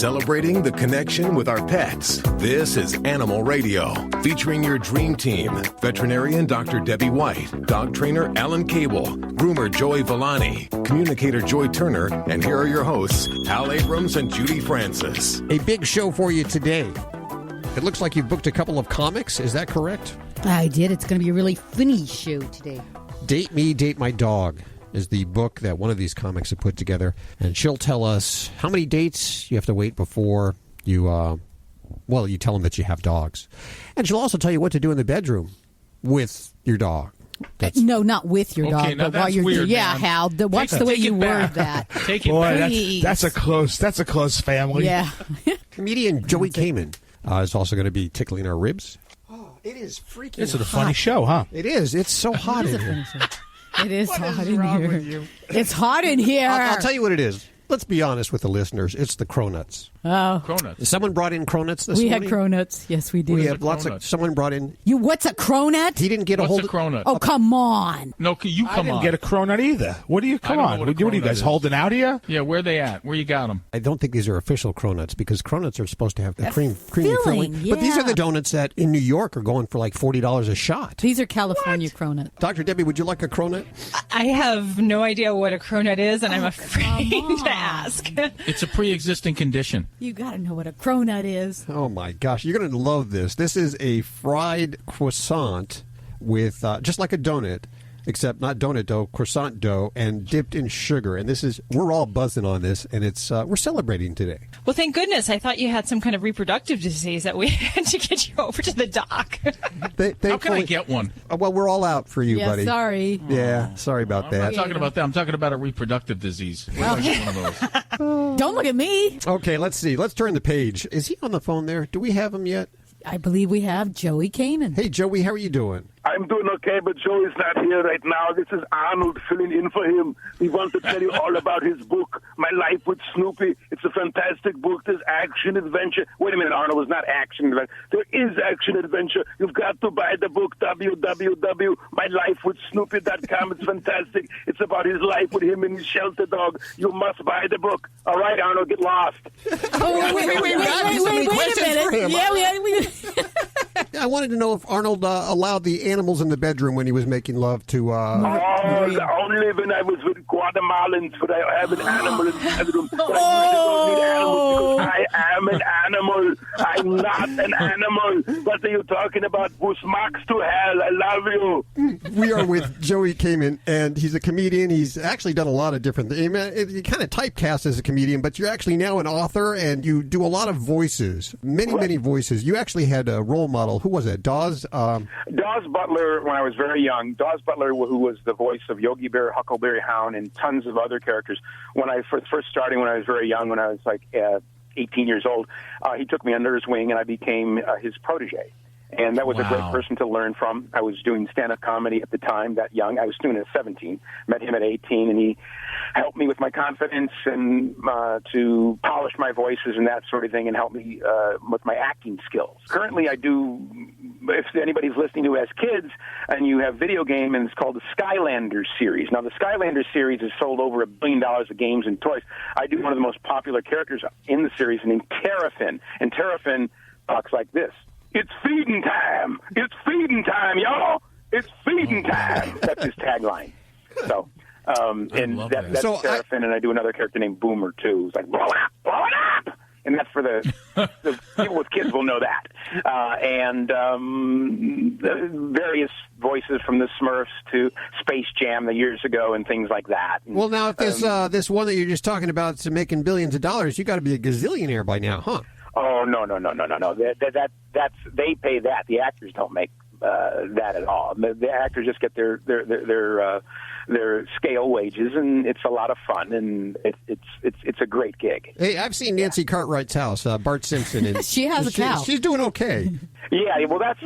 Celebrating the connection with our pets. This is Animal Radio, featuring your dream team. Veterinarian Dr. Debbie White, dog trainer Alan Cable, groomer Joey Villani, communicator Joy Turner, and here are your hosts, Hal Abrams and Judy Francis. A big show for you today. It looks like you booked a couple of comics. Is that correct? I did. It's going to be a really funny show today. Date Me, Date My Dog is the book that one of these comics have put together. And she'll tell us how many dates you have to wait before you, you tell them that you have dogs. And she'll also tell you what to do in the bedroom with your dog. No, not with your dog, now but while you're weird, yeah, man. Hal. Watch the way you word that. Take it Boy, back. that's a close family. Yeah. Comedian Joey Camen is also going to be tickling our ribs. Oh, it is freaking This is a hot. funny show, huh? It is. It's so hot in here. It is What hot is in wrong here. with you? It's hot in here. I'll tell you what it is. Let's be honest with the listeners. It's the cronuts. Oh, Cronuts. Someone brought in cronuts this we morning. had cronuts. Yes, we did. We had What's lots a of. cronut? Someone brought in. What's a cronut? He didn't get a What's hold a of. cronut? Oh, come on. No, you I come didn't on. get a cronut either. What do you? Come I don't on. know What, what a are you guys cronut is. holding out here? Yeah, where they at? Where you got them? I don't think these are official cronuts because cronuts are supposed to have the creamy filling, filling. But these are yeah. the donuts that in New York are going for like $40 a shot. These are California cronuts. Dr. Debbie, would you like a cronut? I have no idea what a cronut is, and I'm afraid to ask. It's a pre-existing condition. You got to know what a cronut is. Oh my gosh, you're going to love this. This is a fried croissant with just like a donut, except not donut dough, croissant dough, and dipped in sugar. And we're all buzzing on this, and we're celebrating today. Well, thank goodness. I thought you had some kind of reproductive disease that we had to get you over to the doc. How can I get one? Well, we're all out for you, Yeah, buddy. sorry. Yeah, sorry about I'm that. not talking about that. I'm talking about a reproductive disease. Where do I get one of those? Don't look at me. Okay, let's see. Let's turn the page. Is he on the phone there? Do we have him yet? I believe we have Joey Camen. Hey, Joey, how are you doing? I'm doing okay, but Joey's not here right now. This is Arnold filling in for him. He wants to tell you all about his book, My Life with Snoopy. It's a fantastic book. There's action adventure. Wait a minute, Arnold, it's not action adventure. There is action adventure. You've got to buy the book, www.mylifewithsnoopy.com. It's fantastic. It's about his life with him and his shelter dog. You must buy the book. All right, Arnold, get lost. Oh, wait a minute. Yeah, we I wanted to know if Arnold allowed the animals in the bedroom when he was making love to... Only when I was with Guatemalans would I have an animal in the bedroom. But I don't need animals because I am an animal. I'm not an animal. What are you talking about? Who smacks to hell? I love you. We are with Joey Camen, and he's a comedian. He's actually done a lot of different things. You kind of typecast as a comedian, but you're actually now an author, and you do a lot of voices, many voices. You actually had a role model. Who was it? Dawes Butler, when I was very young. Dawes Butler, who was the voice of Yogi Bear, Huckleberry Hound, and tons of other characters. When I first starting when I was very young, when I was like 18 years old, he took me under his wing, and I became his protege. And that was a great person to learn from. I was doing stand-up comedy at the time, that young. I was doing it at 17. Met him at 18, and he helped me with my confidence and to polish my voices and that sort of thing, and help me with my acting skills. Currently, I do, if anybody's listening who has kids, and you have video game, and it's called the Skylanders series. Now, the Skylanders series has sold over $1 billion of games and toys. I do one of the most popular characters in the series named Terrafin, and Terrafin talks like this. It's feeding time. It's feeding time, y'all. It's feeding time. That's his tagline. So, and that's So Terrafin, and I do another character named Boomer, too. It's like, blow it up. And that's for the people with kids will know that. And various voices from the Smurfs to Space Jam the years ago and things like that. And, well, now, if this one that you're just talking about is making billions of dollars, you got to be a gazillionaire by now, huh? Oh, no. That's they pay that. The actors don't make that at all. The actors just get their scale wages, and it's a lot of fun, and it's a great gig. Hey, I've seen Nancy Cartwright's house, Bart Simpson, and She has a cow. She's doing okay. Yeah, well, that's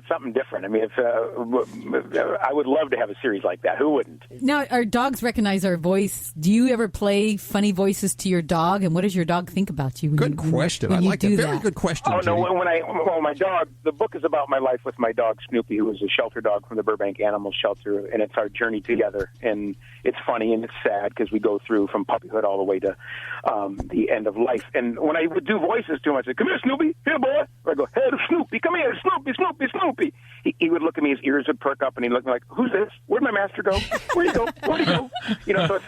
something different. I mean, if I would love to have a series like that. Who wouldn't? Now, our dogs recognize our voice. Do you ever play funny voices to your dog? And what does your dog think about you? Good question. I like it. Very good question. Oh no, my dog. The book is about my life with my dog Snoopy, who was a shelter dog from the Burbank Animal Shelter, and it's our journey together. And it's funny and it's sad because we go through from puppyhood all the way to the end of life. And when I would do voices to him, I'd say, "Come here, Snoopy. Here, boy." Or I go, "Hey, Snoopy, come here, Snoopy, Snoopy, Snoopy." He would look at me, his ears would perk up, and he'd look at me like, "Who's this? Where'd my master go? Where'd he go? Where'd he go?" You know, so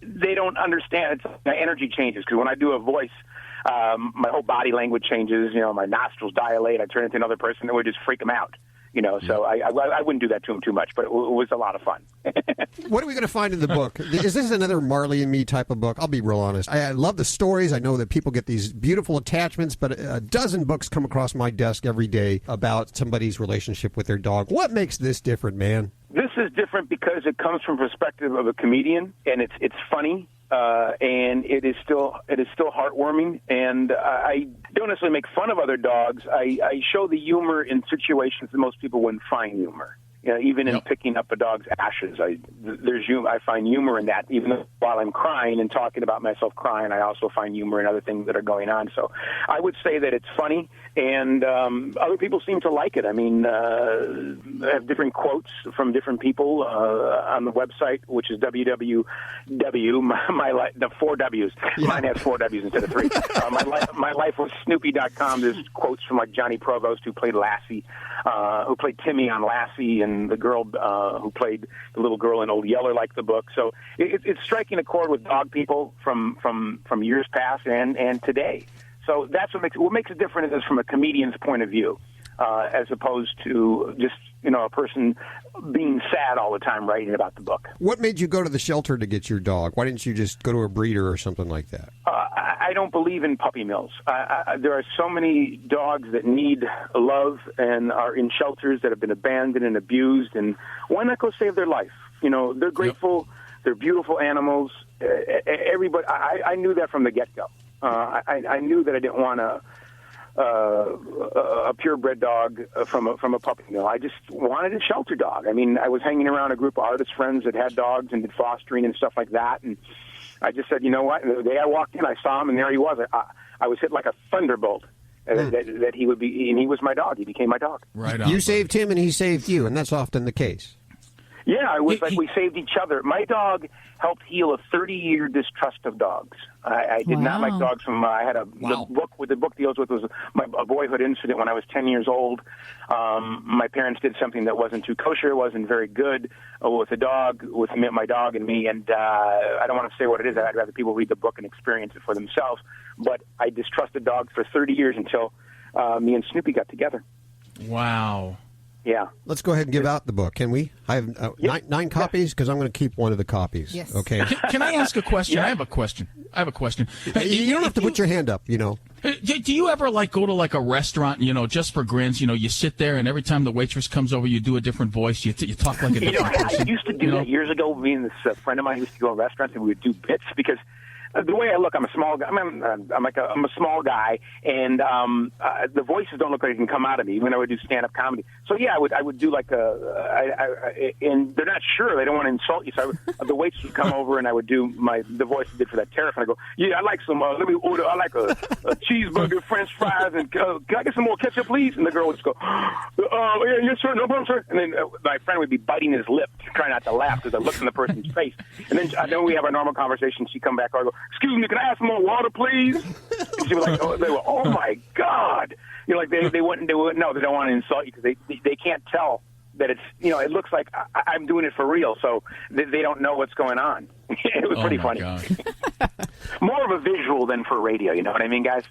they don't understand. My energy changes because when I do a voice, my whole body language changes. You know, my nostrils dilate. I turn into another person, and it would just freak them out. You know, so I wouldn't do that to him too much, but it was a lot of fun. What are we going to find in the book? Is this another Marley and Me type of book? I'll be real honest. I love the stories. I know that people get these beautiful attachments, but a dozen books come across my desk every day about somebody's relationship with their dog. What makes this different, man? This is different because it comes from the perspective of a comedian, and it's funny. And it is still heartwarming, and I don't necessarily make fun of other dogs. I show the humor in situations that most people wouldn't find humor. You know, even in picking up a dog's ashes, I find humor in that. Even while I'm crying and talking about myself crying, I also find humor in other things that are going on. So I would say that it's funny, and other people seem to like it. I mean, I have different quotes from different people on the website, which is www. The 4 W's. Yeah. Mine has 4 W's instead of 3. My life was Snoopy.com. There's quotes from like Johnny Provost, who played Lassie, who played Timmy on Lassie, and the girl who played the little girl in Old Yeller liked the book. So it's striking a chord with dog people from years past and today. So that's what makes it different is from a comedian's point of view, as opposed to just a person being sad all the time writing about the book. What made you go to the shelter to get your dog? Why didn't you just go to a breeder or something like that? I don't believe in puppy mills. There are so many dogs that need love and are in shelters that have been abandoned and abused, and why not go save their life? You know, they're grateful. Yep. They're beautiful animals. Everybody, I knew that from the get-go. I knew that I didn't want a purebred dog from a puppy mill. I just wanted a shelter dog. I mean, I was hanging around a group of artist friends that had dogs and did fostering and stuff like that, and I just said, you know what? The day I walked in, I saw him, and there he was. I was hit like a thunderbolt. That he would be, and he was my dog. He became my dog. Right on. You saved him, and he saved you, and that's often the case. Yeah, it was like we saved each other. My dog helped heal a 30-year distrust of dogs. I did not like dogs from. I had the book deals with was a boyhood incident when I was 10 years old. My parents did something that wasn't too kosher, wasn't very good with a dog, with my dog and me. And I don't want to say what it is. I'd rather people read the book and experience it for themselves. But I distrusted dogs for 30 years until me and Snoopy got together. Wow. Yeah. Let's go ahead and give out the book, can we? I have 9 copies because I'm going to keep one of the copies. Yes. Okay. Can I ask a question? Yeah. I have a question. You don't have to put your hand up, you know. Do you ever go to a restaurant, just for grins, you sit there and every time the waitress comes over, you do a different voice, you talk like a different person? I used to do that years ago. Me and this friend of mine used to go to restaurants and we would do bits because the way I look, I'm a small guy. I'm a small guy, and the voices don't look like they can come out of me, even though I would do stand-up comedy. So yeah, I would do and they're not sure, they don't want to insult you. So the waiters would come over, and I would do the voice I did for that tariff, and I go, yeah, I like some. Let me order. I like a cheeseburger, French fries, and can I get some more ketchup, please? And the girl would just go, yeah, yes, sir, no problem, sir. And then my friend would be biting his lip, trying not to laugh because I looked in the person's face. And then we have our normal conversation. She'd come back, I go, excuse me, can I have some more water, please? And she was like, oh my God. They wouldn't, no, they don't want to insult you because they can't tell that it's, it looks like I'm doing it for real, so they don't know what's going on. It was pretty funny. More of a visual than for radio, you know what I mean, guys?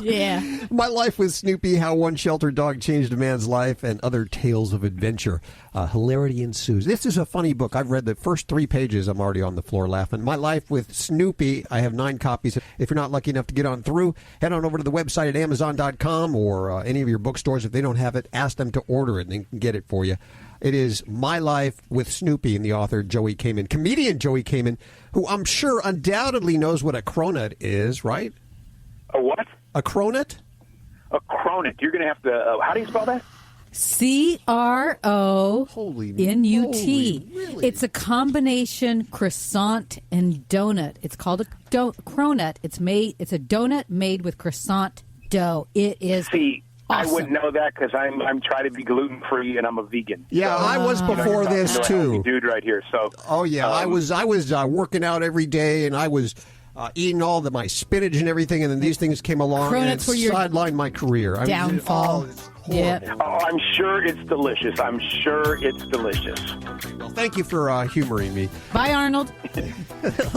Yeah. My Life with Snoopy, How One Shelter Dog Changed a Man's Life, and Other Tales of Adventure. Hilarity ensues. This is a funny book. I've read the first 3 pages. I'm already on the floor laughing. My Life with Snoopy. I have 9 copies. If you're not lucky enough to get on through, head on over to the website at Amazon.com or any of your bookstores. If they don't have it, ask them to order it and they can get it for you. It is My Life with Snoopy, and the author, Joey Camen. Comedian Joey Camen, who I'm sure undoubtedly knows what a cronut is, right? A what? A cronut? Cronut. You're going to have to, how do you spell that? C-R-O-N-U-T. Really? It's a combination croissant and donut. It's called a cronut. It's a donut made with croissant dough. It is awesome. I wouldn't know that because I'm trying to be gluten-free and I'm a vegan. Yeah, I was before this too. Dude right here. So. Oh yeah, I was working out every day and I was eating all my spinach and everything, and then these things came along and it sidelined my career. Downfall. Yeah. Oh, I'm sure it's delicious. Well, thank you for humoring me. Bye, Arnold.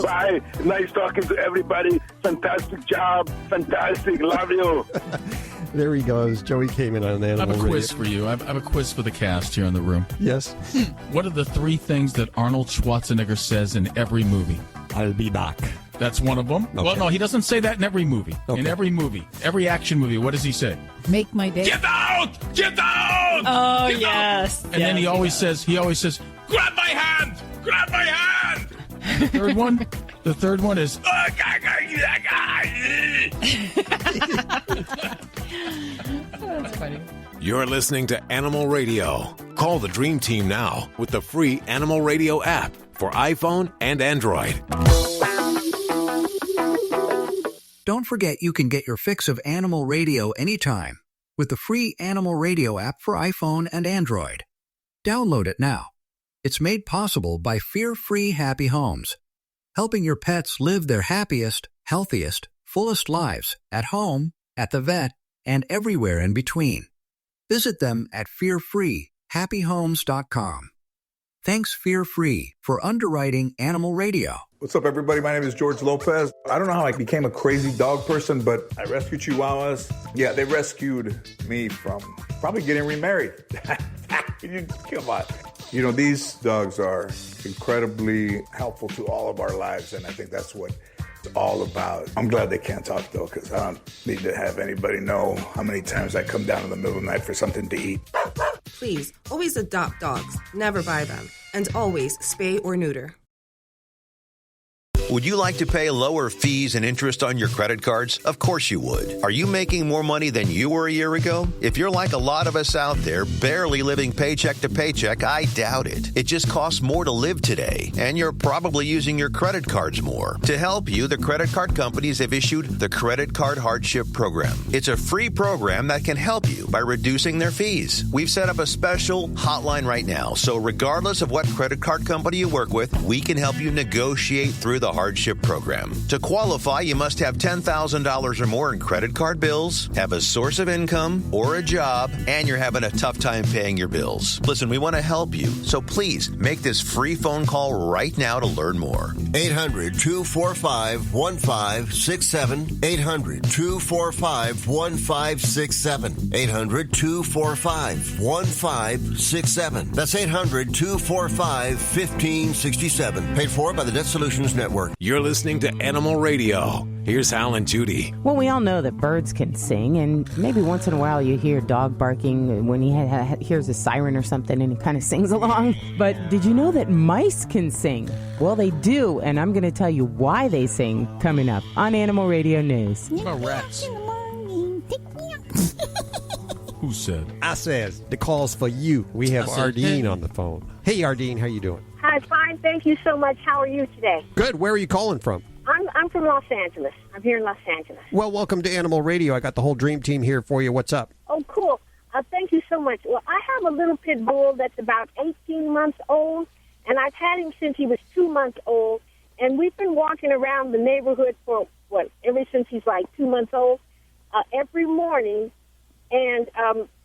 Bye. Nice talking to everybody. Fantastic job. Fantastic. Love you. There he goes. Joey Camen on Animal I have a Radio. quiz for you. I have a quiz for the cast here in the room. Yes. What are the 3 things that Arnold Schwarzenegger says in every movie? I'll be back. That's one of them. Okay. Well, no, he doesn't say that in every movie. Okay. In every movie, every action movie, what does he say? Make my day. Get out! Get out! Oh, Get yes. out! And then he always says, grab my hand! Grab my hand! The third one is, That's funny. You're listening to Animal Radio. Call the Dream Team now with the free Animal Radio app for iPhone and Android. Don't forget you can get your fix of Animal Radio anytime with the free Animal Radio app for iPhone and Android. Download it now. It's made possible by Fear-Free Happy Homes, helping your pets live their happiest, healthiest, fullest lives at home, at the vet, and everywhere in between. Visit them at fearfreehappyhomes.com. Thanks Fear-Free for underwriting Animal Radio. What's up, everybody? My name is George Lopez. I don't know how I became a crazy dog person, but I rescued Chihuahuas. Yeah, they rescued me from probably getting remarried. Come on. You know, these dogs are incredibly helpful to all of our lives, and I think that's what it's all about. I'm glad they can't talk, though, because I don't need to have anybody know how many times I come down in the middle of the night for something to eat. Please, always adopt dogs. Never buy them. And always spay or neuter. Would you like to pay lower fees and interest on your credit cards? Of course you would. Are you making more money than you were a year ago? If you're like a lot of us out there, barely living paycheck to paycheck, I doubt it. It just costs more to live today, and you're probably using your credit cards more. To help you, the credit card companies have issued the Credit Card Hardship Program. It's a free program that can help you by reducing their fees. We've set up a special hotline right now, so regardless of what credit card company you work with, we can help you negotiate through the hardship program. To qualify, you must have $10,000 or more in credit card bills, have a source of income or a job, and you're having a tough time paying your bills. Listen, we want to help you, so please make this free phone call right now to learn more. 800-245-1567. 800-245-1567. 800-245-1567. That's 800-245-1567. Paid for by the Debt Solutions Network. You're listening to Animal Radio. Here's Hal and Judy. Well, we all know that birds can sing, and maybe once in a while you hear a dog barking when he hears a siren or something and he kind of sings along. But did you know that mice can sing? Well, they do, and I'm going to tell you why they sing coming up on Animal Radio News. What about rats? Who said? I says the call's for you. We have Ardeen hey. on the phone. Hey, Ardeen, how you doing? Hi, fine. Thank you so much. How are you today? Good. Where are you calling from? I'm from Los Angeles. I'm here in Los Angeles. Well, welcome to Animal Radio. I got the whole dream team here for you. What's up? Oh, cool. Thank you so much. Well, I have a little pit bull that's about 18 months old, and I've had him since he was 2 months old, and we've been walking around the neighborhood for, ever since he's like 2 months old, every morning, and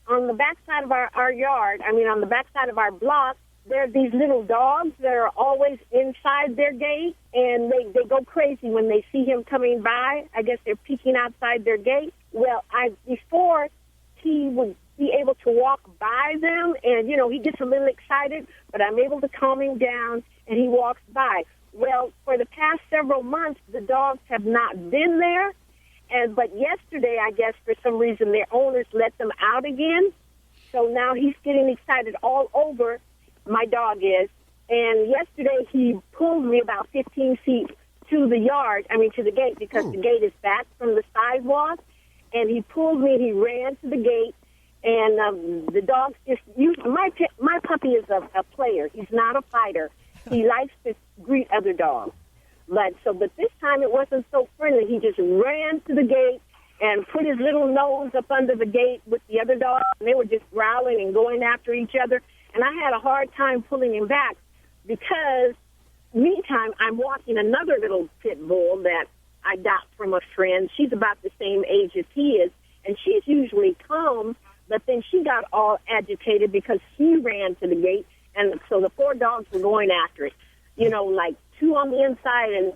on the backside of our yard, on the backside of our block, there are these little dogs that are always inside their gate, and they go crazy when they see him coming by. I guess they're peeking outside their gate. Well, before he would be able to walk by them, and, he gets a little excited, but I'm able to calm him down, and he walks by. Well, for the past several months, the dogs have not been there, but yesterday, I guess, for some reason, their owners let them out again. So now he's getting excited all over. My dog is. And yesterday he pulled me about 15 feet to the yard, to the gate, because the gate is back from the sidewalk. and he pulled me. He ran to the gate, and the dogs just my puppy is a player. He's not a fighter. He likes to greet other dogs. But this time it wasn't so friendly. He just ran to the gate and put his little nose up under the gate with the other dogs, and they were just growling and going after each other. And I had a hard time pulling him back because, meantime, I'm walking another little pit bull that I got from a friend. She's about the same age as he is, and she's usually calm, but then she got all agitated because he ran to the gate, and so the 4 dogs were going after it. Like 2 on the inside and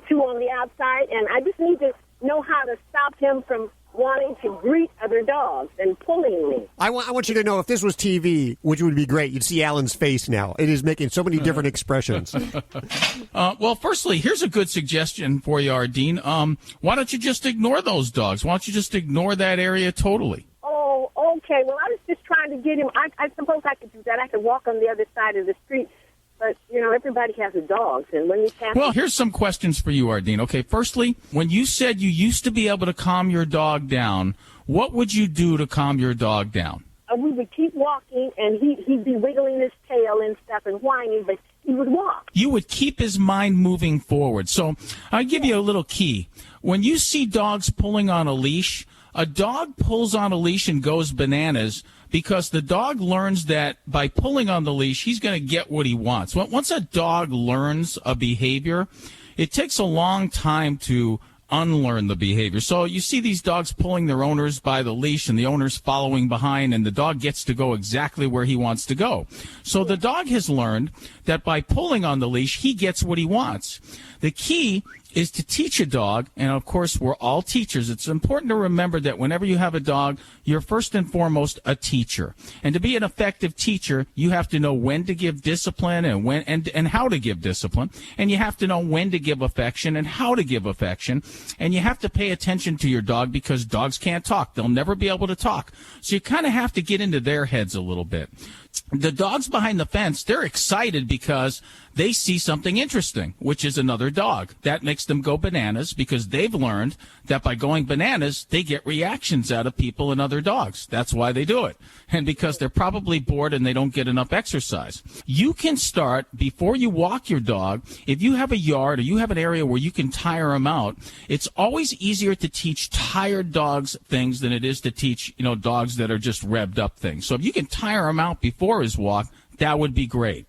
2 on the outside, and I just need to know how to stop him from wanting to greet other dogs and pulling me. I want you to know, if this was TV, which would be great, you'd see Alan's face now. It is making so many different expressions. Well, firstly, here's a good suggestion for you, Ardeen. Why don't you just ignore those dogs? Why don't you just ignore that area totally? Oh, okay. Well, I was just trying to get him. I suppose I could do that. I could walk on the other side of the street. But, everybody has a dog. And when you can't... Well, here's some questions for you, Ardeen. Okay, firstly, when you said you used to be able to calm your dog down, what would you do to calm your dog down? We would keep walking, and he'd be wiggling his tail and stuff and whining, but he would walk. You would keep his mind moving forward. So I'll give you a little key. When you see dogs pulling on a leash, a dog pulls on a leash and goes bananas because the dog learns that by pulling on the leash, he's going to get what he wants. Once a dog learns a behavior, it takes a long time to unlearn the behavior. So you see these dogs pulling their owners by the leash and the owner's following behind, and the dog gets to go exactly where he wants to go. So the dog has learned that by pulling on the leash, he gets what he wants. The key is to teach a dog, and of course we're all teachers. It's important to remember that whenever you have a dog, you're first and foremost a teacher. And to be an effective teacher, you have to know when to give discipline and when and how to give discipline. And you have to know when to give affection and how to give affection. And you have to pay attention to your dog because dogs can't talk. They'll never be able to talk. So you kind of have to get into their heads a little bit. The dogs behind the fence, they're excited because they see something interesting, which is another dog. That makes them go bananas because they've learned that by going bananas, they get reactions out of people and other dogs. That's why they do it. And because they're probably bored and they don't get enough exercise. You can start, before you walk your dog, if you have a yard or you have an area where you can tire them out, it's always easier to teach tired dogs things than it is to teach, dogs that are just revved up things. So if you can tire them out before his walk, that would be great.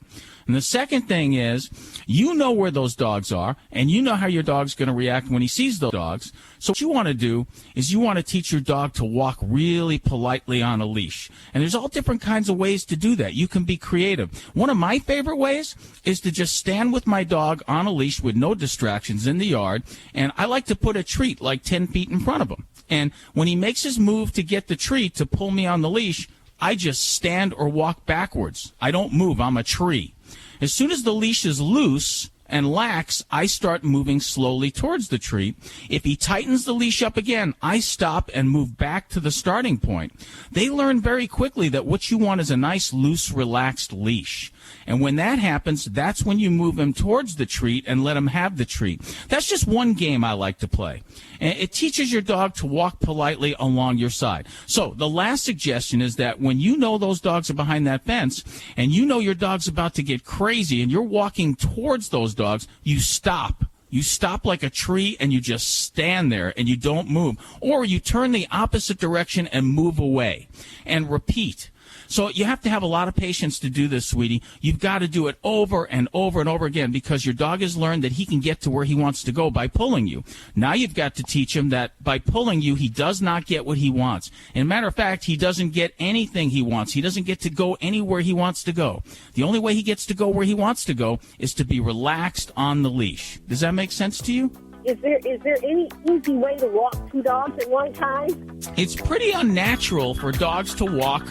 And the second thing is, you know where those dogs are, and you know how your dog's going to react when he sees those dogs. So what you want to do is you want to teach your dog to walk really politely on a leash. And there's all different kinds of ways to do that. You can be creative. One of my favorite ways is to just stand with my dog on a leash with no distractions in the yard, and I like to put a treat like 10 feet in front of him. And when he makes his move to get the treat to pull me on the leash, I just stand or walk backwards. I don't move. I'm a tree. As soon as the leash is loose and lax, I start moving slowly towards the tree. If he tightens the leash up again, I stop and move back to the starting point. They learn very quickly that what you want is a nice, loose, relaxed leash. And when that happens, that's when you move him towards the treat and let him have the treat. That's just one game I like to play. And it teaches your dog to walk politely along your side. So the last suggestion is that when you know those dogs are behind that fence and you know your dog's about to get crazy and you're walking towards those dogs, you stop. You stop like a tree and you just stand there and you don't move. Or you turn the opposite direction and move away and repeat. So you have to have a lot of patience to do this, sweetie. You've got to do it over and over and over again because your dog has learned that he can get to where he wants to go by pulling you. Now you've got to teach him that by pulling you, he does not get what he wants. And matter of fact, he doesn't get anything he wants. He doesn't get to go anywhere he wants to go. The only way he gets to go where he wants to go is to be relaxed on the leash. Does that make sense to you? Is there any easy way to walk 2 dogs at one time? It's pretty unnatural for dogs to walk,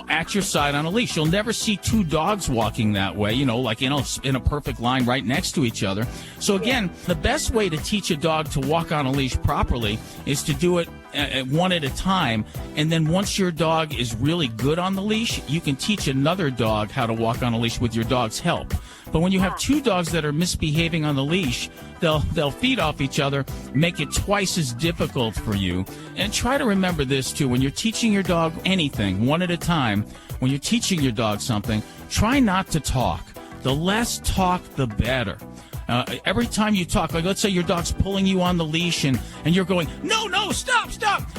at your side on a leash. You'll never see 2 dogs walking that way, like in a perfect line right next to each other. So again, the best way to teach a dog to walk on a leash properly is to do it one at a time, and then once your dog is really good on the leash, you can teach another dog how to walk on a leash with your dog's help. But when you have two dogs that are misbehaving on the leash, they'll feed off each other, make it twice as difficult for you. And try to remember this, too. When you're teaching your dog anything, one at a time, when you're teaching your dog something, try not to talk. The less talk, the better. Every time you talk, like let's say your dog's pulling you on the leash and you're going, no, stop.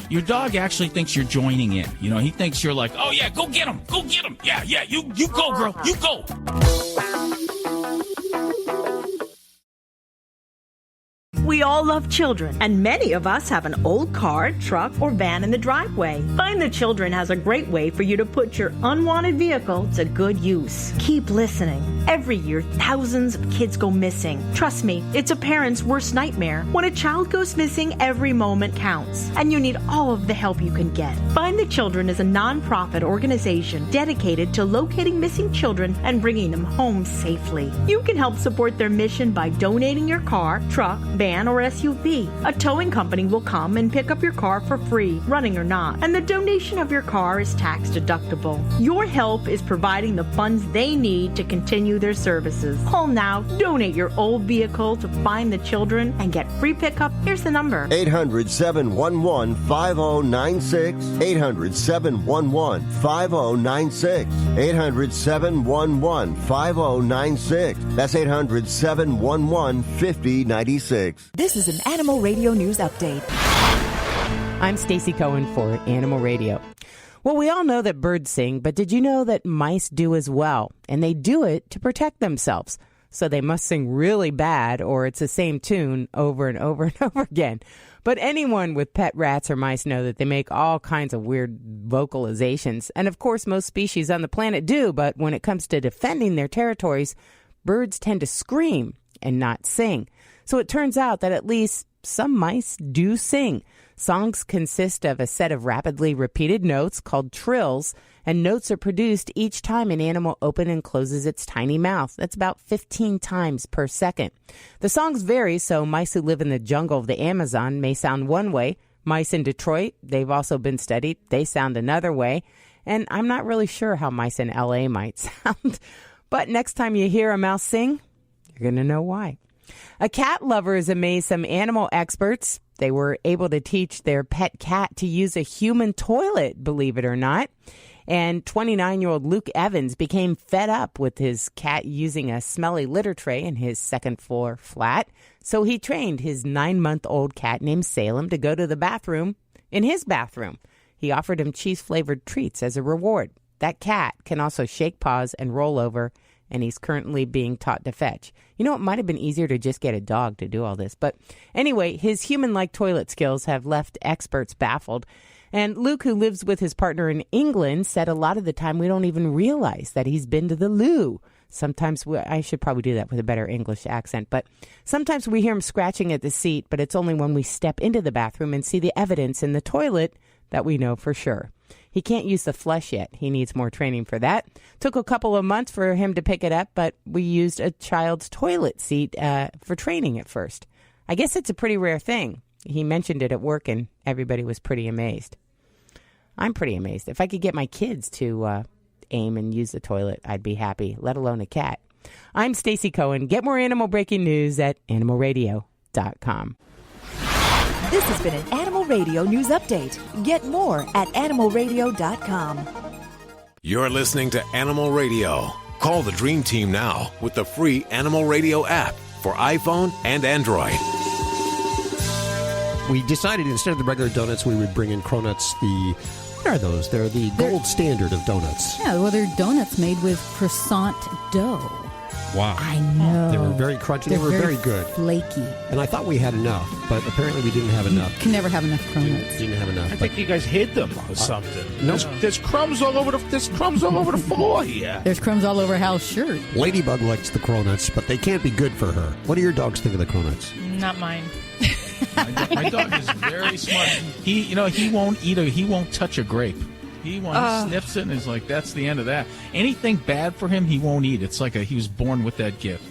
Your dog actually thinks you're joining in. You know, he thinks you're like, oh, yeah, go get him. Yeah, you go, girl, you go. We all love children, and many of us have an old car, truck, or van in the driveway. Find the Children has a great way for you to put your unwanted vehicle to good use. Keep listening. Every year, thousands of kids go missing. Trust me, it's a parent's worst nightmare. When a child goes missing, every moment counts, and you need all of the help you can get. Find the Children is a non-profit organization dedicated to locating missing children and bringing them home safely. You can help support their mission by donating your car, truck, van, or SUV. A towing company will come and pick up your car for free, running or not, and the donation of your car is tax deductible. Your help is providing the funds they need to continue their services. Call now, donate your old vehicle to Find the Children, and get free pickup. Here's the number: 800-711-5096. 800-711-5096. 800-711-5096. That's 800-711-5096. This is an Animal Radio News Update. I'm Stacy Cohen for Animal Radio. Well, we all know that birds sing, but did you know that mice do as well? And they do it to protect themselves. So they must sing really bad, or it's the same tune over and over and over again. But anyone with pet rats or mice know that they make all kinds of weird vocalizations. And of course, most species on the planet do, but when it comes to defending their territories, birds tend to scream and not sing. So it turns out that at least some mice do sing. Songs consist of a set of rapidly repeated notes called trills, and notes are produced each time an animal opens and closes its tiny mouth. That's about 15 times per second. The songs vary, so mice who live in the jungle of the Amazon may sound one way. Mice in Detroit, they've also been studied, they sound another way. And I'm not really sure how mice in L.A. might sound. But next time you hear a mouse sing, you're going to know why. A cat lover is amazed some animal experts. They were able to teach their pet cat to use a human toilet, believe it or not. And 29-year-old Luke Evans became fed up with his cat using a smelly litter tray in his second-floor flat. So he trained his 9-month-old cat named Salem to go to the bathroom in his bathroom. He offered him cheese-flavored treats as a reward. That cat can also shake paws and roll over, and he's currently being taught to fetch. You know, it might have been easier to just get a dog to do all this. But anyway, his human-like toilet skills have left experts baffled. And Luke, who lives with his partner in England, said a lot of the time we don't even realize that he's been to the loo. Sometimes I should probably do that with a better English accent. But sometimes we hear him scratching at the seat, but it's only when we step into the bathroom and see the evidence in the toilet that we know for sure. He can't use the flush yet. He needs more training for that. Took a couple of months for him to pick it up, but we used a child's toilet seat for training at first. I guess it's a pretty rare thing. He mentioned it at work, and everybody was pretty amazed. I'm pretty amazed. If I could get my kids to aim and use the toilet, I'd be happy, let alone a cat. I'm Stacy Cohen. Get more animal breaking news at animalradio.com. This has been an Animal Radio News Update. Get more at animalradio.com. You're listening to Animal Radio. Call the Dream Team now with the free Animal Radio app for iPhone and Android. We decided instead of the regular donuts, we would bring in cronuts. What are those? They're the gold standard of donuts. Yeah, well, they're donuts made with croissant dough. Wow. I know. They were very crunchy. They were very good. Flaky. And I thought we had enough, but apparently we didn't have enough. Can never have enough cronuts. Didn't have enough. I think you guys hid them or something. No. There's crumbs all over the floor here. There's crumbs all over Hal's shirt. Ladybug likes the cronuts, but they can't be good for her. What do your dogs think of the cronuts? Not mine. My dog is very smart. He won't eat he won't touch a grape. He sniffs it and is like, that's the end of that. Anything bad for him, he won't eat. It's like he was born with that gift.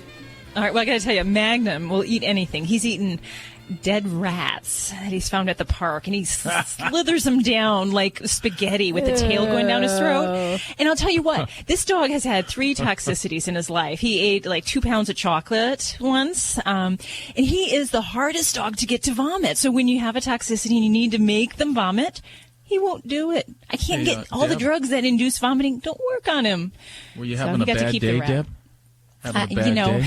All right, well, I got to tell you, Magnum will eat anything. He's eaten dead rats that he's found at the park, and he slithers them down like spaghetti with the tail going down his throat. And I'll tell you what, this dog has had 3 toxicities in his life. He ate like 2 pounds of chocolate once, and he is the hardest dog to get to vomit. So when you have a toxicity and you need to make them vomit, he won't do it. I can't get all the drugs that induce vomiting. Don't work on him. Were you having a bad day, Deb? Having a bad day?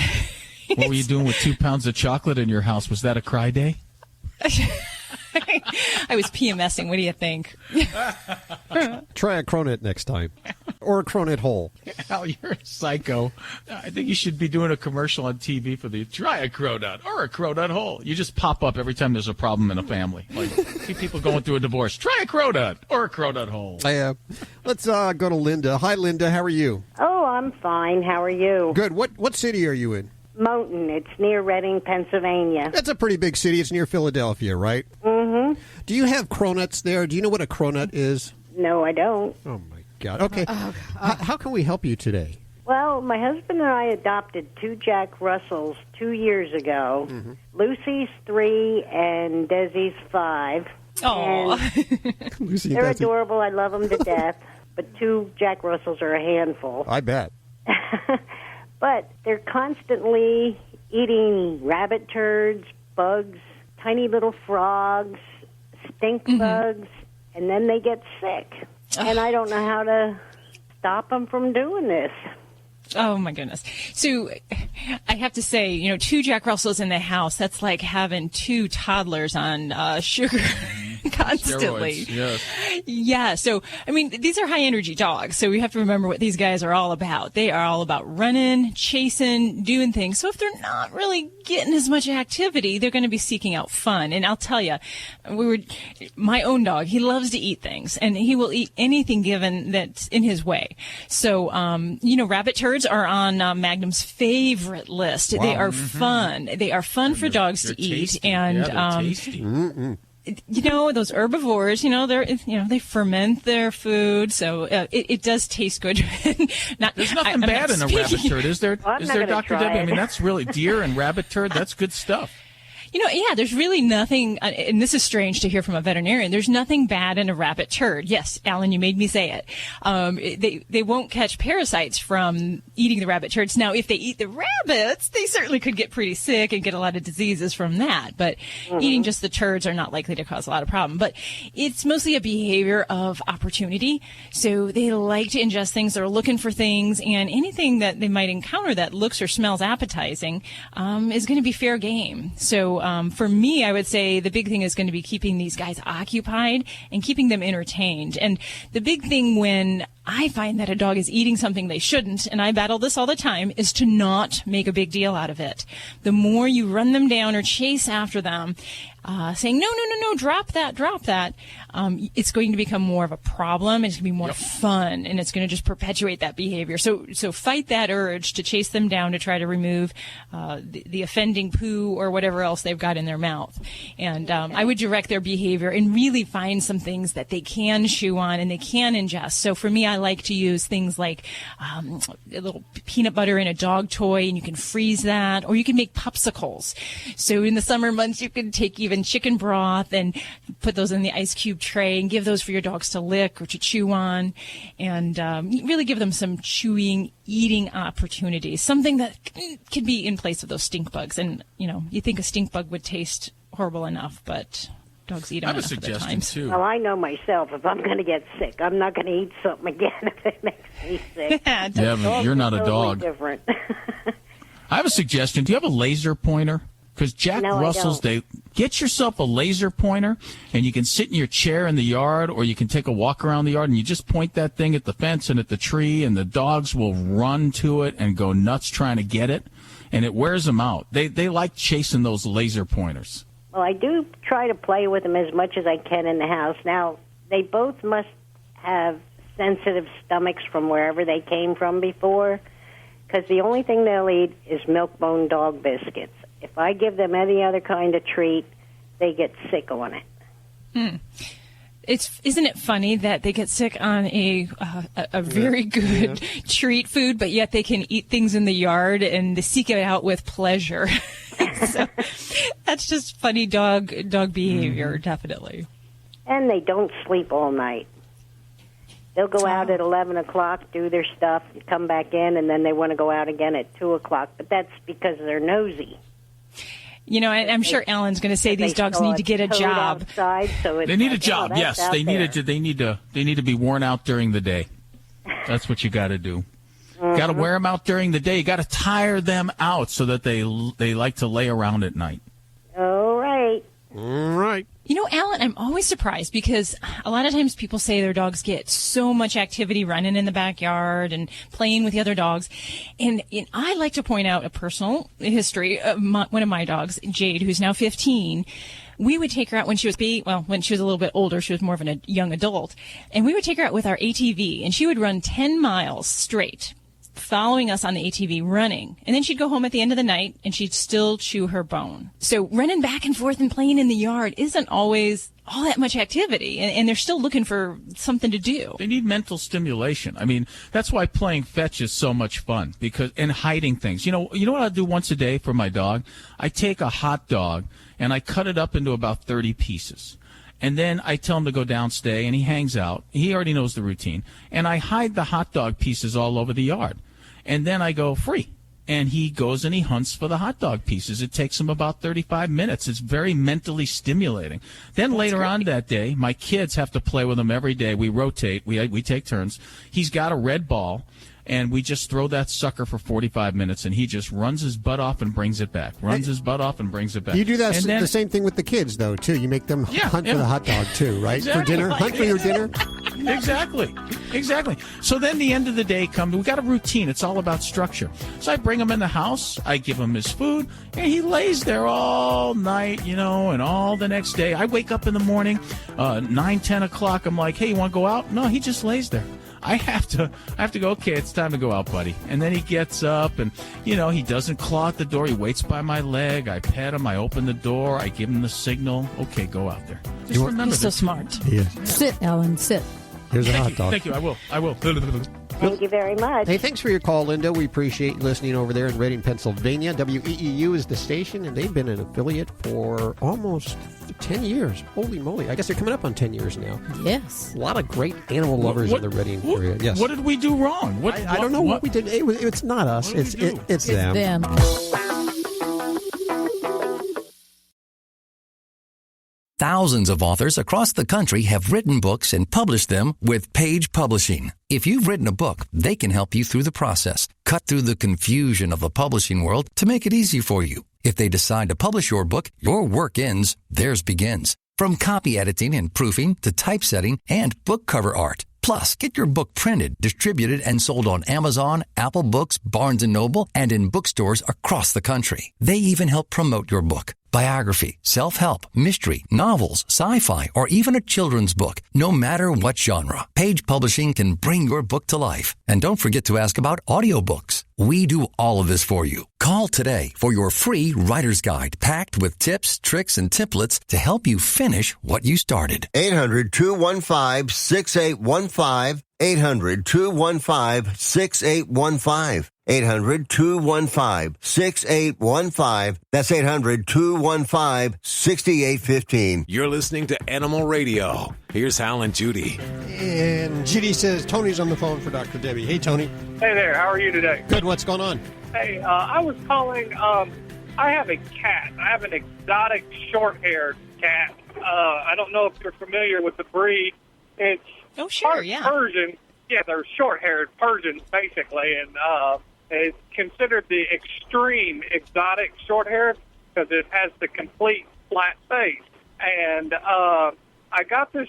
What were you doing with 2 pounds of chocolate in your house? Was that a cry day? I was PMSing. What do you think? Try a cronut next time. Or a cronut hole. Al, you're a psycho. I think you should be doing a commercial on TV for the try a cronut or a cronut hole. You just pop up every time there's a problem in a family. Like, see people going through a divorce. Try a cronut or a cronut hole. Let's go to Linda. Hi, Linda. How are you? Oh, I'm fine. How are you? Good. What city are you in? Mountain. It's near Reading, Pennsylvania. That's a pretty big city. It's near Philadelphia, right? Mm-hmm. Do you have cronuts there? Do you know what a cronut is? No, I don't. Oh, my God. Okay. How can we help you today? Well, my husband and I adopted 2 Jack Russells 2 years ago. Mm-hmm. Lucy's 3 and Desi's 5. Oh, they're adorable. I love them to death. But 2 Jack Russells are a handful. I bet. But they're constantly eating rabbit turds, bugs, tiny little frogs, stink bugs, and then they get sick. And I don't know how to stop them from doing this. Oh, my goodness. So I have to say, 2 Jack Russells in the house, that's like having 2 toddlers on sugar constantly. Steroids, yes. Yeah. So, these are high-energy dogs. So we have to remember what these guys are all about. They are all about running, chasing, doing things. So if they're not really getting as much activity, they're going to be seeking out fun. And I'll tell you, my own dog, he loves to eat things, and he will eat anything given that's in his way. So, rabbit turds are on Magnum's favorite list. Wow. They are fun. They are fun for dogs to eat. Tasty. And, they're tasty. Those herbivores, they ferment their food, so it does taste good. There's nothing bad in a rabbit turd, is there? Well, is there, Dr. Debbie? That's really deer and rabbit turd. That's good stuff. There's really nothing, and this is strange to hear from a veterinarian, there's nothing bad in a rabbit turd. Yes, Alan, you made me say it. They won't catch parasites from eating the rabbit turds. Now, if they eat the rabbits, they certainly could get pretty sick and get a lot of diseases from that. But eating just the turds are not likely to cause a lot of problem. But it's mostly a behavior of opportunity. So they like to ingest things. They're looking for things. And anything that they might encounter that looks or smells appetizing is going to be fair game. So for me, I would say the big thing is going to be keeping these guys occupied and keeping them entertained. And the big thing when I find that a dog is eating something they shouldn't, and I battle this all the time, is to not make a big deal out of it. The more you run them down or chase after them, saying, no, drop that, it's going to become more of a problem. It's going to be more fun, and it's going to just perpetuate that behavior. So fight that urge to chase them down to try to remove the offending poo or whatever else they've got in their mouth. And I would direct their behavior and really find some things that they can chew on and they can ingest. So for me, I like to use things like a little peanut butter in a dog toy, and you can freeze that, or you can make popsicles. So in the summer months, you can take even chicken broth and put those in the ice cube tray and give those for your dogs to lick or to chew on, and really give them some chewing, eating opportunities, something that can be in place of those stink bugs. And, you think a stink bug would taste horrible enough, but dogs eat them enough of the times. Too. Well, I know myself. If I'm going to get sick, I'm not going to eat something again if it makes me sick. Yeah, but you're not a dog. Different. I have a suggestion. Do you have a laser pointer? Because Jack Russells, they get yourself a laser pointer, and you can sit in your chair in the yard, or you can take a walk around the yard, and you just point that thing at the fence and at the tree, and the dogs will run to it and go nuts trying to get it, and it wears them out. They like chasing those laser pointers. Well, I do try to play with them as much as I can in the house. Now, they both must have sensitive stomachs from wherever they came from before, because the only thing they'll eat is milk-bone dog biscuits. If I give them any other kind of treat, they get sick on it. Isn't it funny that they get sick on a very good treat food, but yet they can eat things in the yard and they seek it out with pleasure? So that's just funny dog behavior, definitely. And they don't sleep all night. They'll go out at 11 o'clock, do their stuff, come back in, and then they want to go out again at 2 o'clock. But that's because they're nosy. You know, I'm sure Alan's going to say these dogs need to get a job. Outside, so they need a job. Yes, they need to be worn out during the day. That's what you got to do. Got to wear them out during the day. You got to tire them out so that they like to lay around at night. All right. All right. You know, Alan, I'm always surprised because a lot of times people say their dogs get so much activity running in the backyard and playing with the other dogs. And I like to point out a personal history of one of my dogs, Jade, who's now 15. We would take her out when she was when she was a little bit older. She was more of a young adult. And we would take her out with our ATV, and she would run 10 miles straight, following us on the ATV running. And then she'd go home at the end of the night and she'd still chew her bone. So running back and forth and playing in the yard isn't always all that much activity. And they're still looking for something to do. They need mental stimulation. I mean, that's why playing fetch is so much fun and hiding things. You know what I do once a day for my dog? I take a hot dog and I cut it up into about 30 pieces. And then I tell him to go down, stay, and he hangs out. He already knows the routine. And I hide the hot dog pieces all over the yard. And then I go free. And he goes and he hunts for the hot dog pieces. It takes him about 35 minutes. It's very mentally stimulating. Then later on that day, my kids have to play with him every day. We rotate. We take turns. He's got a red ball. And we just throw that sucker for 45 minutes, and he just runs his butt off and brings it back. His butt off and brings it back. You do that the same thing with the kids, though, too. You make them hunt for the hot dog, too, right? Exactly. For dinner? Hunt for your dinner? Exactly. So then the end of the day comes. We got a routine. It's all about structure. So I bring him in the house. I give him his food, and he lays there all night, and all the next day. I wake up in the morning, 9, 10 o'clock. I'm like, hey, you want to go out? No, he just lays there. I have to go, okay, it's time to go out, buddy. And then he gets up and, he doesn't claw at the door. He waits by my leg. I pet him. I open the door. I give him the signal. Okay, go out there. Just remember He's so smart. Yes. Sit, Alan, sit. Here's a hot dog. Thank you. I will. Thank you very much. Hey, thanks for your call, Linda. We appreciate you listening over there in Reading, Pennsylvania. WEEU is the station, and they've been an affiliate for almost 10 years. Holy moly. I guess they're coming up on 10 years now. Yes. A lot of great animal lovers in the Reading area. Yes. What did we do wrong? I don't know what we did. It's not us. It's them. Thousands of authors across the country have written books and published them with Page Publishing. If you've written a book, they can help you through the process, cut through the confusion of the publishing world to make it easy for you. If they decide to publish your book, your work ends, theirs begins. From copy editing and proofing to typesetting and book cover art. Plus, get your book printed, distributed, and sold on Amazon, Apple Books, Barnes & Noble, and in bookstores across the country. They even help promote your book. Biography, self-help, mystery, novels, sci-fi, or even a children's book. No matter what genre, Page Publishing can bring your book to life. And don't forget to ask about audiobooks. We do all of this for you. Call today for your free writer's guide packed with tips, tricks, and templates to help you finish what you started. 800-215-6815. 800-215-6815. 800-215-6815. That's 800-215-6815. You're listening to Animal Radio. Here's Hal and Judy. And Judy says Tony's on the phone for Dr. Debbie. Hey, Tony. Hey there. How are you today? Good. What's going on? Hey, I was calling. I have a cat. I have an exotic short-haired cat. I don't know if you're familiar with the breed. It's Persian. Yeah, they're short-haired Persians, basically, and it's considered the extreme exotic short-haired because it has the complete flat face. And I got this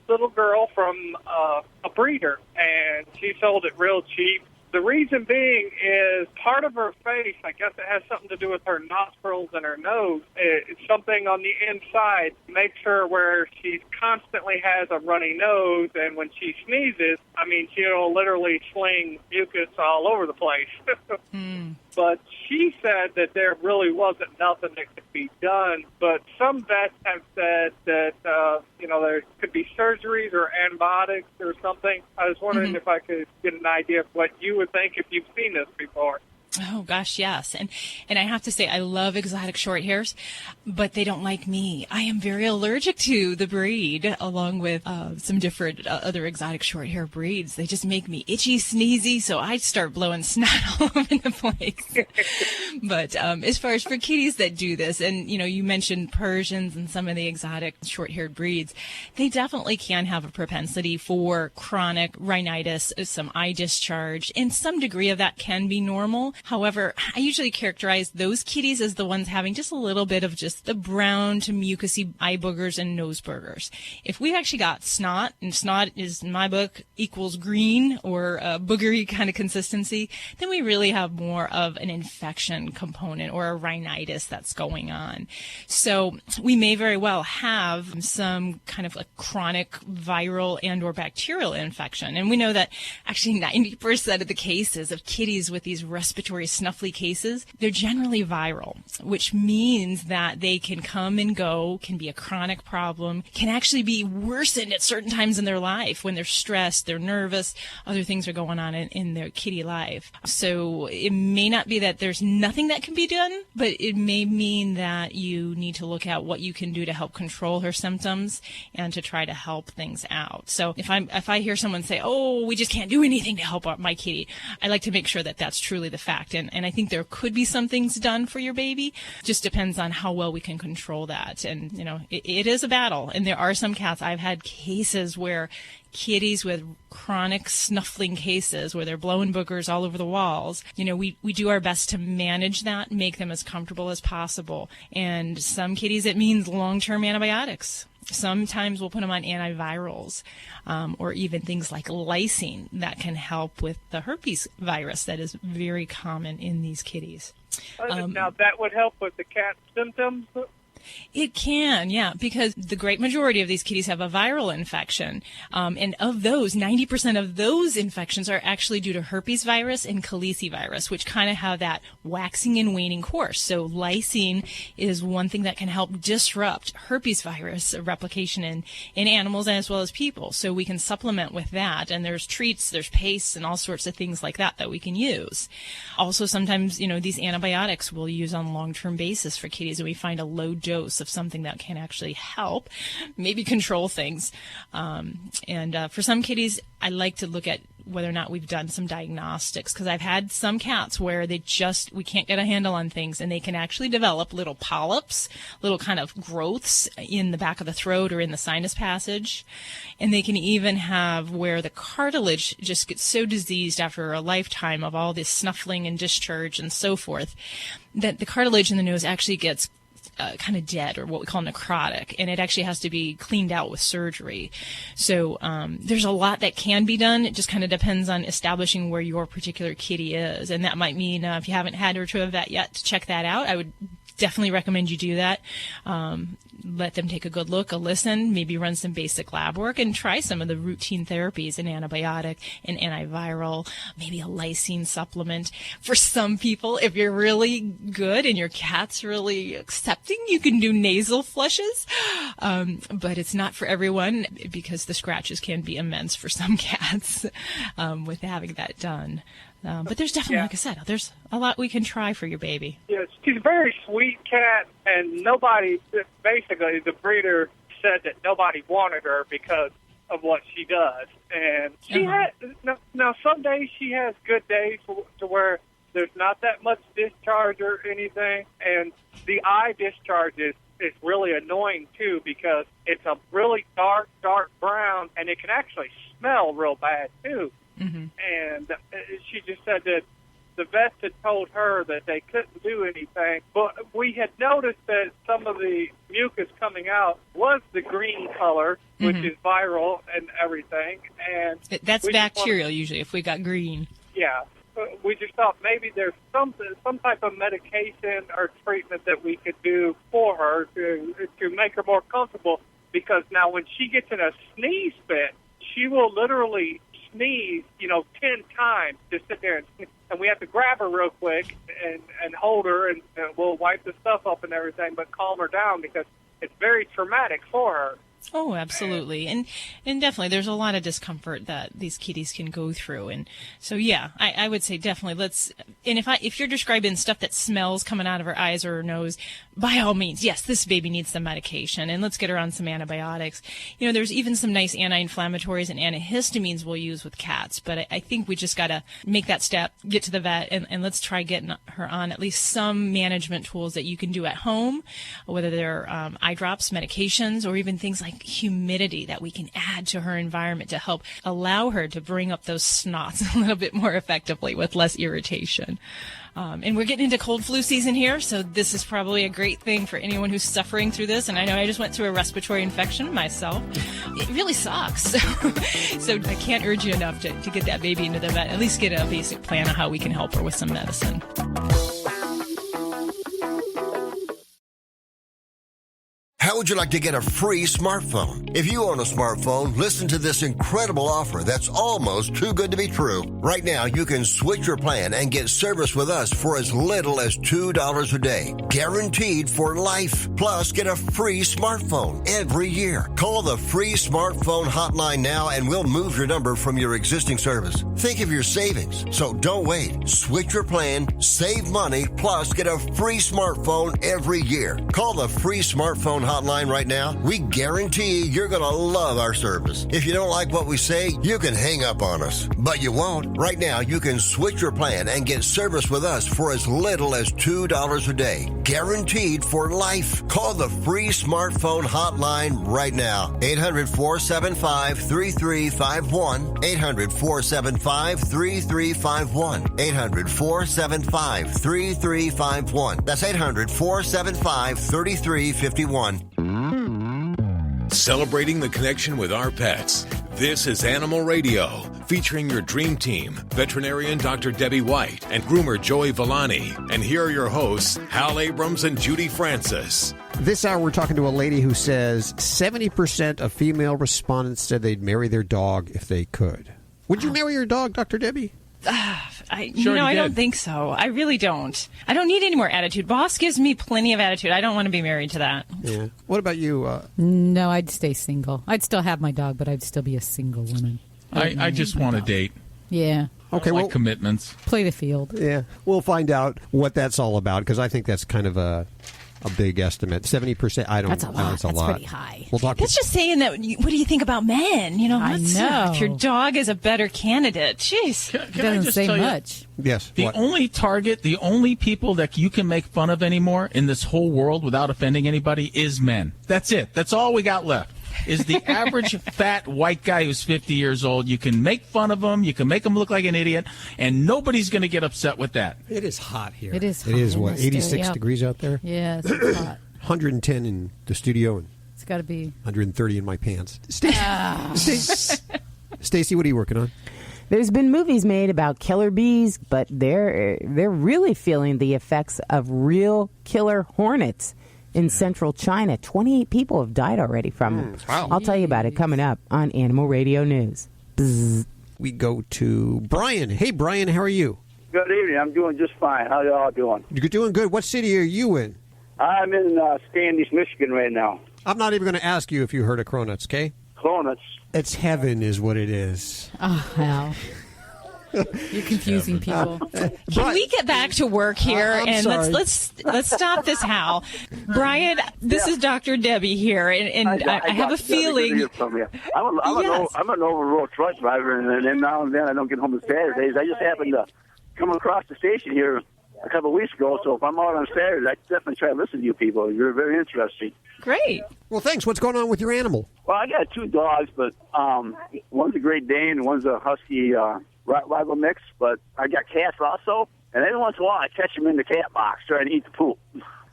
little girl from a breeder, and she sold it real cheap. The reason being is part of her face, I guess it has something to do with her nostrils and her nose. It's something on the inside makes her where she constantly has a runny nose, and when she sneezes, she'll literally sling mucus all over the place. But she said that there really wasn't nothing that could be done. But some vets have said that, there could be surgeries or antibiotics or something. I was wondering if I could get an idea of what you would think if you've seen this before. Oh gosh, yes. And I have to say I love exotic short hairs, but they don't like me. I am very allergic to the breed, along with some different other exotic short hair breeds. They just make me itchy, sneezy, so I start blowing snot all over the place. But as far as for kitties that do this, and you mentioned Persians and some of the exotic short-haired breeds, they definitely can have a propensity for chronic rhinitis, some eye discharge, and some degree of that can be normal. However, I usually characterize those kitties as the ones having just a little bit of just the brown to mucousy eye boogers and nose boogers. If we've actually got snot, and snot is, in my book, equals green or a boogery kind of consistency, then we really have more of an infection component or a rhinitis that's going on. So we may very well have some kind of a chronic viral and or bacterial infection. And we know that actually 90% of the cases of kitties with these respiratory snuffly cases, they're generally viral, which means that they can come and go, can be a chronic problem, can actually be worsened at certain times in their life when they're stressed, they're nervous, other things are going on in their kitty life. So it may not be that there's nothing that can be done, but it may mean that you need to look at what you can do to help control her symptoms and to try to help things out. So if I hear someone say, oh, we just can't do anything to help my kitty, I like to make sure that that's truly the fact. And I think there could be some things done for your baby. Just depends on how well we can control that. And, it is a battle. And there are some cats. I've had cases where kitties with chronic snuffling cases where they're blowing boogers all over the walls, we do our best to manage that, make them as comfortable as possible. And some kitties, it means long-term antibiotics. Sometimes we'll put them on antivirals or even things like lysine that can help with the herpes virus that is very common in these kitties. Now, that would help with the cat symptoms? It can, yeah, because the great majority of these kitties have a viral infection. And of those, 90% of those infections are actually due to herpes virus and calicivirus, which kind of have that waxing and waning course. So lysine is one thing that can help disrupt herpes virus replication in animals as well as people. So we can supplement with that. And there's treats, there's pastes, and all sorts of things like that we can use. Also, sometimes, these antibiotics we'll use on a long-term basis for kitties, and we find a low dose of something that can actually help, maybe control things. And for some kitties, I like to look at whether or not we've done some diagnostics, because I've had some cats where we can't get a handle on things, and they can actually develop little polyps, little kind of growths in the back of the throat or in the sinus passage. And they can even have where the cartilage just gets so diseased after a lifetime of all this snuffling and discharge and so forth, that the cartilage in the nose actually gets kind of dead, or what we call necrotic, and it actually has to be cleaned out with surgery. So there's a lot that can be done. It just kind of depends on establishing where your particular kitty is, and that might mean if you haven't had her to a vet yet, to check that out. I would definitely recommend you do that. Let them take a good look, a listen, maybe run some basic lab work, and try some of the routine therapies, an antibiotic, an antiviral, maybe a lysine supplement. For some people, if you're really good and your cat's really accepting, you can do nasal flushes. But it's not for everyone, because the scratches can be immense for some cats with having that done. But there's definitely, like I said, there's a lot we can try for your baby. Yes, she's a very sweet cat, and basically the breeder said that nobody wanted her because of what she does. And she had, now some days she has good days to where there's not that much discharge or anything, and the eye discharge is really annoying too, because it's a really dark brown, and it can actually smell real bad too. Mm-hmm. And she just said that the vets had told her that they couldn't do anything, but we had noticed that some of the mucus coming out was the green color, which is viral and everything. And that's bacterial usually, if we got green. Yeah. We just thought maybe there's some type of medication or treatment that we could do for her to make her more comfortable, because now when she gets in a sneeze fit, she will literally sneeze, 10 times, just sit there and we have to grab her real quick and hold her, and we'll wipe the stuff up and everything, but calm her down, because it's very traumatic for her. Oh, absolutely. And definitely there's a lot of discomfort that these kitties can go through. And so, yeah, I would say definitely if you're describing stuff that smells coming out of her eyes or her nose, by all means, yes, this baby needs some medication and let's get her on some antibiotics. You know, there's even some nice anti-inflammatories and antihistamines we'll use with cats. But I think we just got to make that step, get to the vet, and let's try getting her on at least some management tools that you can do at home, whether they're eye drops, medications, or even things like humidity that we can add to her environment to help allow her to bring up those snots a little bit more effectively with less irritation. And we're getting into cold flu season here, so this is probably a great thing for anyone who's suffering through this. And I know I just went through a respiratory infection myself. It really sucks. So I can't urge you enough to get that baby into the vet. At least get a basic plan of how we can help her with some medicine. How would you like to get a free smartphone? If you own a smartphone, listen to this incredible offer that's almost too good to be true. Right now, you can switch your plan and get service with us for as little as $2 a day. Guaranteed for life. Plus, get a free smartphone every year. Call the free smartphone hotline now and we'll move your number from your existing service. Think of your savings. So don't wait. Switch your plan, save money, plus get a free smartphone every year. Call the free smartphone hotline right now. We guarantee you're going to love our service. If you don't like what we say, you can hang up on us. But you won't. Right now, you can switch your plan and get service with us for as little as $2 a day. Guaranteed for life. Call the free smartphone hotline right now. 800-475-3351. 800-475-3351. 800-475-3351. That's 800-475-3351. Celebrating the connection with our pets. This is Animal Radio, featuring your dream team, veterinarian Dr. Debbie White and groomer Joey Villani. And here are your hosts, Hal Abrams and Judy Francis. This hour, we're talking to a lady who says 70% of female respondents said they'd marry their dog if they could. Would you marry your dog, Dr. Debbie? I don't think so. I really don't. I don't need any more attitude. Boss gives me plenty of attitude. I don't want to be married to that. Yeah. What about you? No, I'd stay single. I'd still have my dog, but I'd still be a single woman. I just want to date. Yeah. Okay. Like commitments. Play the field. Yeah. We'll find out what that's all about because I think that's kind of a big estimate. 70%. I don't. That's a lot. That's pretty high. We'll talk. That's just saying that. What do you think about men? You know, I know. If your dog is a better candidate, jeez, Can doesn't I just say tell much. You, yes. The only people that you can make fun of anymore in this whole world without offending anybody is men. That's it. That's all we got left. Is the average fat white guy who's 50 years old. You can make fun of him. You can make him look like an idiot, and nobody's going to get upset with that. It is hot here. It is hot. It is in what, this 86 day. Yep. degrees out there? Yeah, it's hot. 110 in the studio and It's got to be 130 in my pants. Stacy, what are you working on? There's been movies made about killer bees, but they're really feeling the effects of real killer hornets in central China. 28 people have died already from them. Wow. I'll tell you about it coming up on Animal Radio News. Bzz. We go to Brian. Hey, Brian, how are you? Good evening. I'm doing just fine. How y'all doing? You're doing good. What city are you in? I'm in Standish, Michigan right now. I'm not even going to ask you if you heard of cronuts, okay? Cronuts. It's heaven is what it is. Oh, hell. You're confusing people. Can we get back to work here I'm and sorry. let's stop this, Hal? Brian, this is Dr. Debbie here, and I have a feeling. I'm an over-road truck driver, and then now and then I don't get home on Saturdays. I just happened to come across the station here a couple of weeks ago, so if I'm out on Saturdays, I definitely try to listen to you people. You're very interesting. Great. Well, thanks. What's going on with your animal? Well, I got two dogs, but one's a Great Dane and one's a Husky Rottweiler mix, but I got cats also, and every once in a while I catch them in the cat box trying to eat the poop.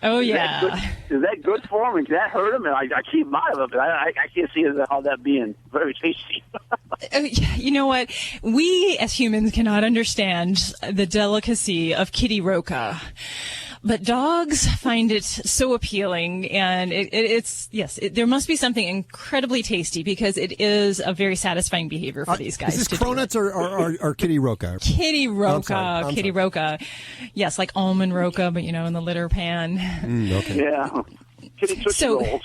Oh, yeah. Is that good for them? And can that hurt them? And I keep them out of it, but I can't see how that being very tasty. You know what? We as humans cannot understand the delicacy of kitty roca. But dogs find it so appealing, and there must be something incredibly tasty because it is a very satisfying behavior for these guys. Is this cronuts or kitty roca? Kitty roca, I'm kitty roca. Yes, like almond roca, but in the litter pan. Okay. Yeah. kitty tootsie rolls.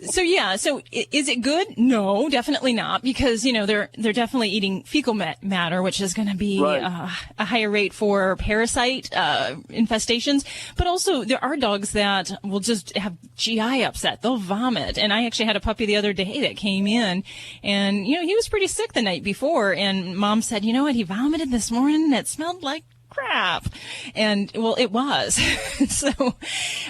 So is it good? No, definitely not, because they're definitely eating fecal matter, which is going to be a higher rate for parasite infestations. But also there are dogs that will just have GI upset; they'll vomit. And I actually had a puppy the other day that came in, and he was pretty sick the night before, and Mom said, "You know what? He vomited this morning. It smelled like crap." And well, it was. So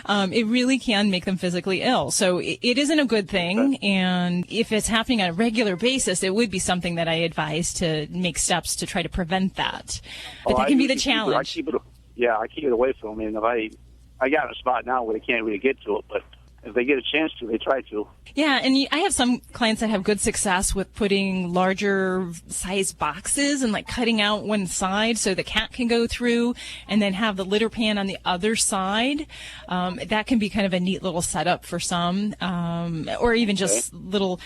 it really can make them physically ill. So it isn't a good thing. And if it's happening on a regular basis, it would be something that I advise to make steps to try to prevent that. But that can be the challenge. I keep it away from me. And if I got a spot now where they can't really get to it, but if they get a chance to, they try to. Yeah, and I have some clients that have good success with putting larger size boxes and like cutting out one side so the cat can go through, and then have the litter pan on the other side. That can be kind of a neat little setup for some, or even just little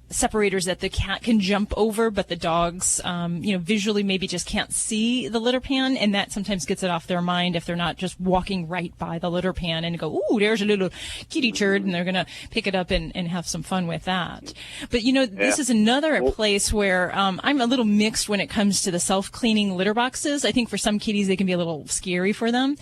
separators that the cat can jump over, but the dogs, visually maybe just can't see the litter pan, and that sometimes gets it off their mind if they're not just walking right by the litter pan and go, "Ooh, there's a little kitty turd," and they're going to pick it up and have some fun with that. But, this is another place where I'm a little mixed when it comes to the self-cleaning litter boxes. I think for some kitties, they can be a little scary for them.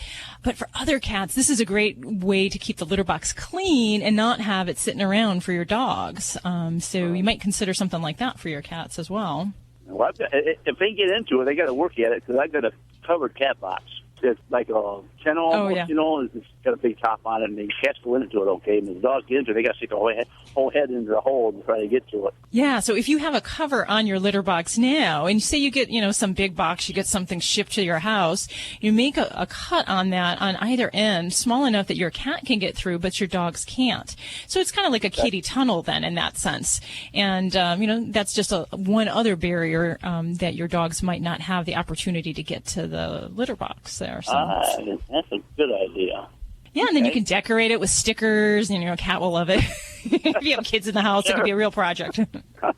But for other cats, this is a great way to keep the litter box clean and not have it sitting around for your dogs. So you might consider something like that for your cats as well. Well, if they get into it, they got to work at it, because I've got a covered cat box. It's like a kennel almost, it's got a big top on it, and the cats go into it okay. And the dogs get into it, they got to stick the whole head into the hole and try to get to it. Yeah, so if you have a cover on your litter box now, and say you get, some big box, you get something shipped to your house, you make a cut on that on either end, small enough that your cat can get through, but your dogs can't. So it's kind of like a kitty tunnel then in that sense. And, that's just one other barrier that your dogs might not have the opportunity to get to the litter box there. So that's a good idea. Yeah, and then you can decorate it with stickers, and your cat will love it. If you have kids in the house, it could be a real project.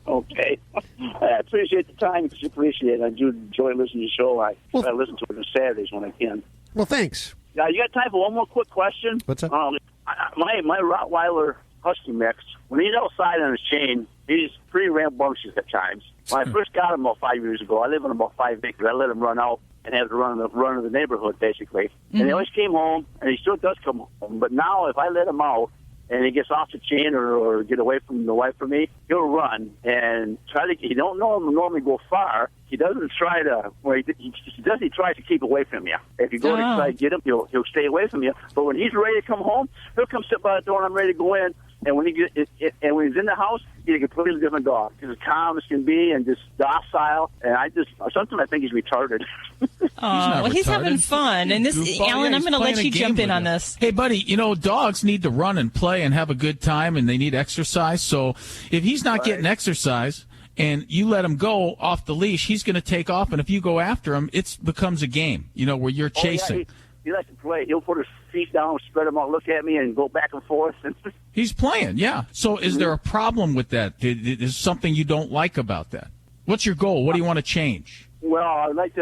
Okay. I appreciate the time. I appreciate it. I do enjoy listening to the show. I listen to it on Saturdays when I can. Well, thanks. You got time for one more quick question? What's up? My Rottweiler Husky mix, when he's outside on his chain, he's pretty rambunctious at times. When I first got him about 5 years ago, I live on about 5 acres. I let him run out and have to run of the neighborhood, basically. Mm-hmm. And he always came home, and he still does come home. But now, if I let him out and he gets off the chain or get away from the wife or me, he'll run and try to. He don't normally go far. He doesn't try to. Well, he tries to keep away from you. If you go to try to get him, he'll stay away from you. But when he's ready to come home, he'll come sit by the door, and I'm ready to go in. And when he's in the house, he's a completely different dog. He's as calm as can be and just docile. And sometimes I think he's retarded. He's having fun. And Alan, I'm going to let you jump in on this. Hey, buddy, dogs need to run and play and have a good time, and they need exercise. So if he's not getting exercise and you let him go off the leash, he's going to take off. And if you go after him, it becomes a game, where you're chasing. He likes to play. He'll put his feet down, spread them out, look at me, and go back and forth. He's playing, yeah. So is there a problem with that? Is something you don't like about that? What's your goal? What do you want to change? Well, I'd like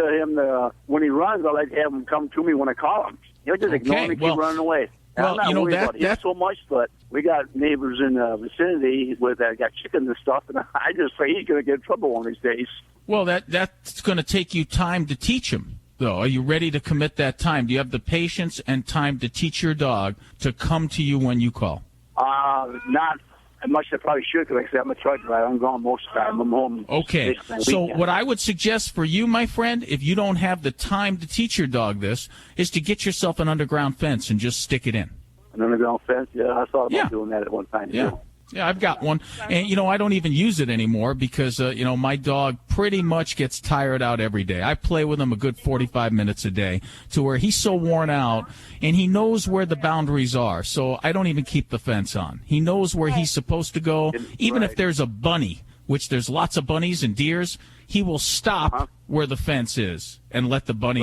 when he runs, I'd like to have him come to me when I call him. He'll just ignore me, keep running away. And I'm not worried about him so much, but we got neighbors in the vicinity that got chickens and stuff, and I just say he's going to get in trouble one of these days. Well, that's going to take you time to teach him. Though, are you ready to commit that time? Do you have the patience and time to teach your dog to come to you when you call? Not as much as I probably should, because I'm a truck driver. I'm gone most of the time. I'm home. Okay. So what I would suggest for you, my friend, if you don't have the time to teach your dog this, is to get yourself an underground fence and just stick it in. An underground fence? Yeah, I thought about doing that at one time, too. Yeah, I've got one. And, I don't even use it anymore because, my dog pretty much gets tired out every day. I play with him a good 45 minutes a day to where he's so worn out and he knows where the boundaries are. So I don't even keep the fence on. He knows where he's supposed to go. Even if there's a bunny, which there's lots of bunnies and deers, he will stop where the fence is and let the bunny,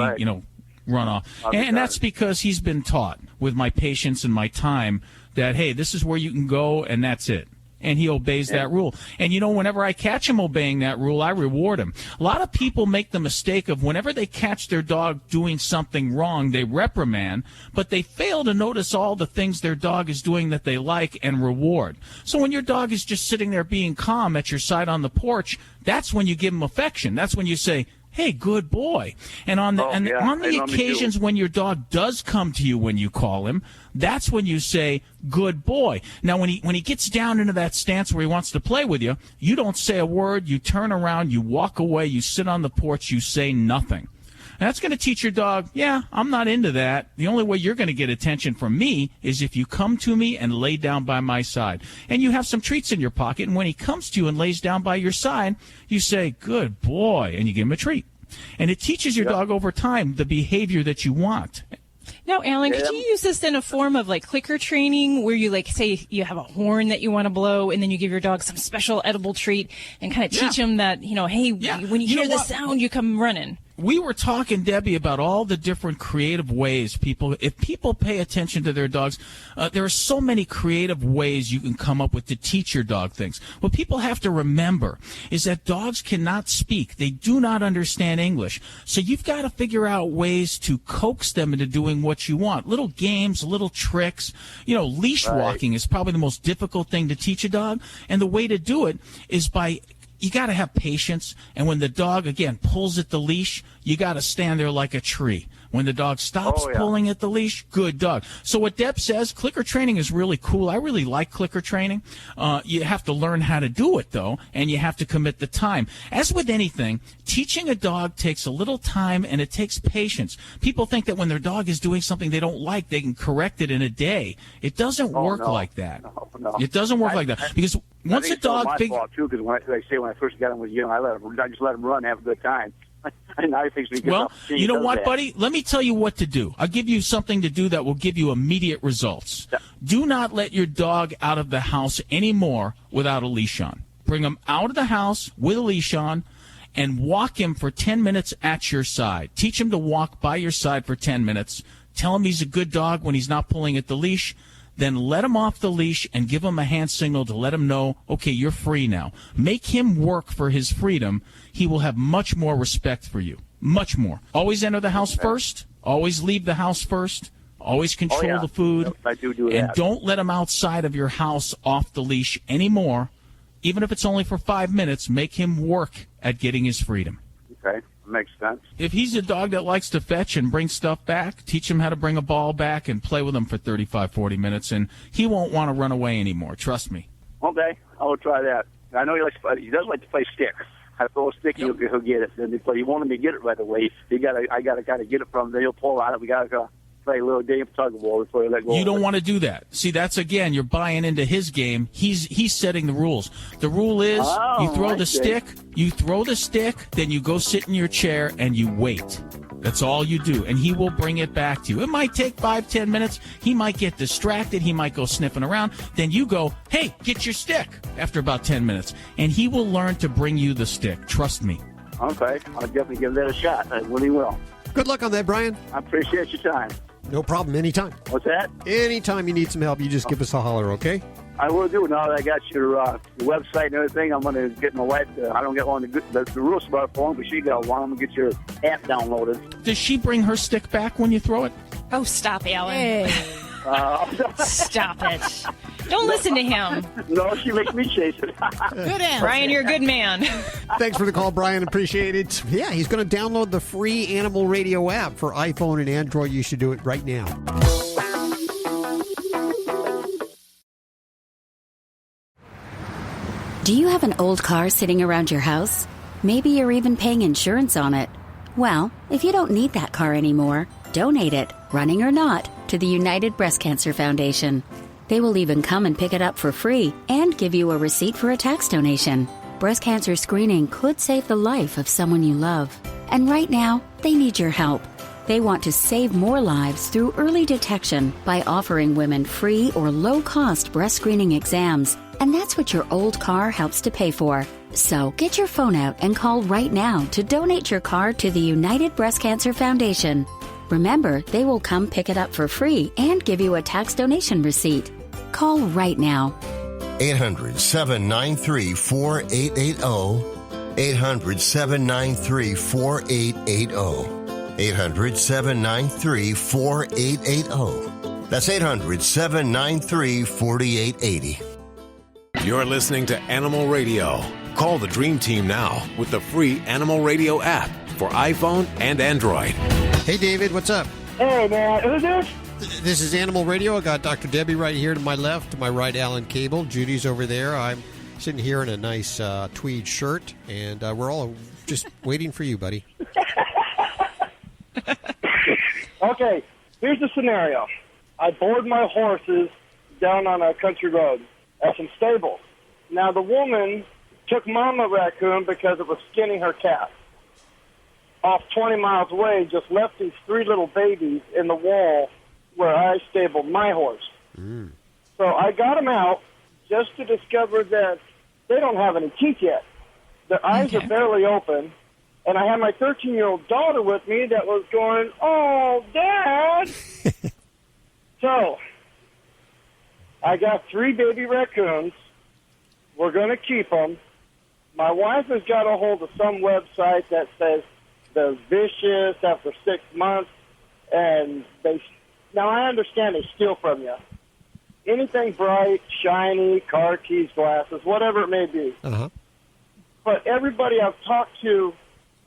run off. And that's because he's been taught with my patience and my time that, hey, this is where you can go, and that's it. and he obeys that rule. And, whenever I catch him obeying that rule, I reward him. A lot of people make the mistake of whenever they catch their dog doing something wrong, they reprimand, but they fail to notice all the things their dog is doing that they like and reward. So when your dog is just sitting there being calm at your side on the porch, that's when you give him affection. That's when you say, hey, good boy. And on the occasions when your dog does come to you when you call him, that's when you say, good boy. Now, when he gets down into that stance where he wants to play with you, you don't say a word, you turn around, you walk away, you sit on the porch, you say nothing. And that's going to teach your dog, I'm not into that. The only way you're going to get attention from me is if you come to me and lay down by my side. And you have some treats in your pocket, and when he comes to you and lays down by your side, you say, good boy, and you give him a treat. And it teaches your dog over time the behavior that you want. Now, Alan, could you use this in a form of like clicker training where you say you have a horn that you want to blow and then you give your dog some special edible treat and kind of teach him that, hey, when you hear the sound, you come running? We were talking, Debbie, about all the different creative ways if people pay attention to their dogs, there are so many creative ways you can come up with to teach your dog things. What people have to remember is that dogs cannot speak. They do not understand English. So you've got to figure out ways to coax them into doing what you want. Little games, little tricks. Leash walking is probably the most difficult thing to teach a dog. And the way to do it is you got to have patience, and when the dog, again, pulls at the leash, you got to stand there like a tree. When the dog stops pulling at the leash, good dog. So what Deb says, clicker training is really cool. I really like clicker training. You have to learn how to do it, though, and you have to commit the time. As with anything, teaching a dog takes a little time, and it takes patience. People think that when their dog is doing something they don't like, they can correct it in a day. It doesn't work like that. No. It doesn't work like that. Because once a dog... I think it's my fault, too, because when I first got him was young, I just let him run and have a good time. And now he thinks he gets you know what, buddy? Let me tell you what to do. I'll give you something to do that will give you immediate results. Yeah. Do not let your dog out of the house anymore without a leash on. Bring him out of the house with a leash on and walk him for 10 minutes at your side. Teach him to walk by your side for 10 minutes. Tell him he's a good dog when he's not pulling at the leash. Then let him off the leash and give him a hand signal to let him know, okay, you're free now. Make him work for his freedom. He will have much more respect for you. Much more. Always enter the house first. Always leave the house first. Always control the food. Yep, I do and that. Don't let him outside of your house off the leash anymore. Even if it's only for 5 minutes, make him work at getting his freedom. Okay. Makes sense. If he's a dog that likes to fetch and bring stuff back, teach him how to bring a ball back and play with him for 35, 40 minutes, and he won't want to run away anymore. Trust me. Okay, I will try that. I know he does like to play stick. I throw a stick, he'll get it. Then he won't let me get it right away. I got to kind of get it from him. Then he'll pull on it. We got to play a little game of tug of war before he let go. You don't want to do that. See, that's again, you're buying into his game. He's setting the rules. The rule is you throw the stick, then you go sit in your chair and you wait. That's all you do, and he will bring it back to you. It might take 5-10 minutes. He might get distracted. He might go sniffing around. Then you go, hey, get your stick after about 10 minutes, and he will learn to bring you the stick. Trust me. Okay, I'll definitely give that a shot. I really will. Good luck on that, Brian. I appreciate your time. No problem. Anytime. What's that? Anytime you need some help, you just give us a holler, okay? I will do. Now that I got your website and everything, I'm going to get my wife. I don't get one the real smartphone, but she got one. I'm going to get your app downloaded. Does she bring her stick back when you throw it? Oh, stop, Alan. Hey. Stop it. Don't listen to him. No, she makes me chase it. Good answer. Brian, you're a good man. Thanks for the call, Brian. Appreciate it. Yeah, he's going to download the free Animal Radio app for iPhone and Android. You should do it right now. Do you have an old car sitting around your house? Maybe you're even paying insurance on it. Well, if you don't need that car anymore, donate it, running or not, to the United Breast Cancer Foundation. They will even come and pick it up for free and give you a receipt for a tax donation. Breast cancer screening could save the life of someone you love. And right now, they need your help. They want to save more lives through early detection by offering women free or low-cost breast screening exams. And that's what your old car helps to pay for. So get your phone out and call right now to donate your car to the United Breast Cancer Foundation. Remember, they will come pick it up for free and give you a tax donation receipt. Call right now. 800-793-4880. 800-793-4880. 800-793-4880. That's 800-793-4880. You're listening to Animal Radio. Call the Dream Team now with the free Animal Radio app for iPhone and Android. Hey, David, what's up? Hey, man. Who's this? This is Animal Radio. I got Dr. Debbie right here to my left. To my right, Alan Cable. Judy's over there. I'm sitting here in a nice tweed shirt, and we're all just waiting for you, buddy. Okay, here's the scenario. I board my horses down on a country road at some stables. Now, the woman took Mama Raccoon because it was skinning her calf. Off 20 miles away, just left these 3 little babies in the wall where I stabled my horse. So I got them out just to discover that they don't have any teeth yet. Their eyes are barely open. And I had my 13-year-old daughter with me that was going, "Oh, Dad!" So I got 3 baby raccoons. We're going to keep them. My wife has got a hold of some website that says they're vicious after 6 months. And now I understand they steal from you. Anything bright, shiny, car keys, glasses, whatever it may be. But everybody I've talked to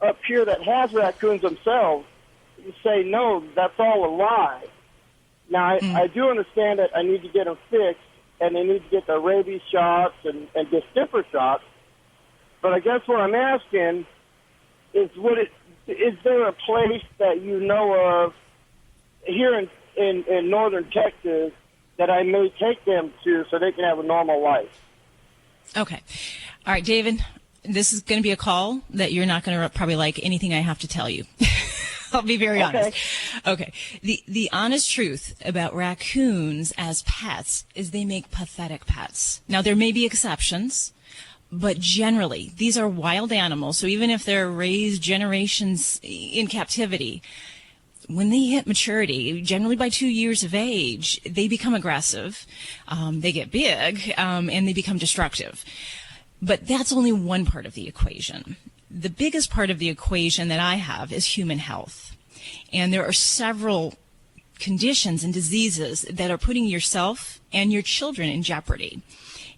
up here that has raccoons themselves say, no, that's all a lie. Now, I do understand that I need to get them fixed, and they need to get their rabies shots and distemper shots. But I guess what I'm asking is, is there a place that you know of here in northern Texas that I may take them to so they can have a normal life? Okay. All right, David. This is going to be a call that you're not going to probably like anything I have to tell you. I'll be very honest. Okay. The honest truth about raccoons as pets is they make pathetic pets. Now, there may be exceptions, but generally, these are wild animals. So even if they're raised generations in captivity, when they hit maturity, generally by 2 years of age, they become aggressive, they get big, and they become destructive. But that's only one part of the equation. The biggest part of the equation that I have is human health. And there are several conditions and diseases that are putting yourself and your children in jeopardy.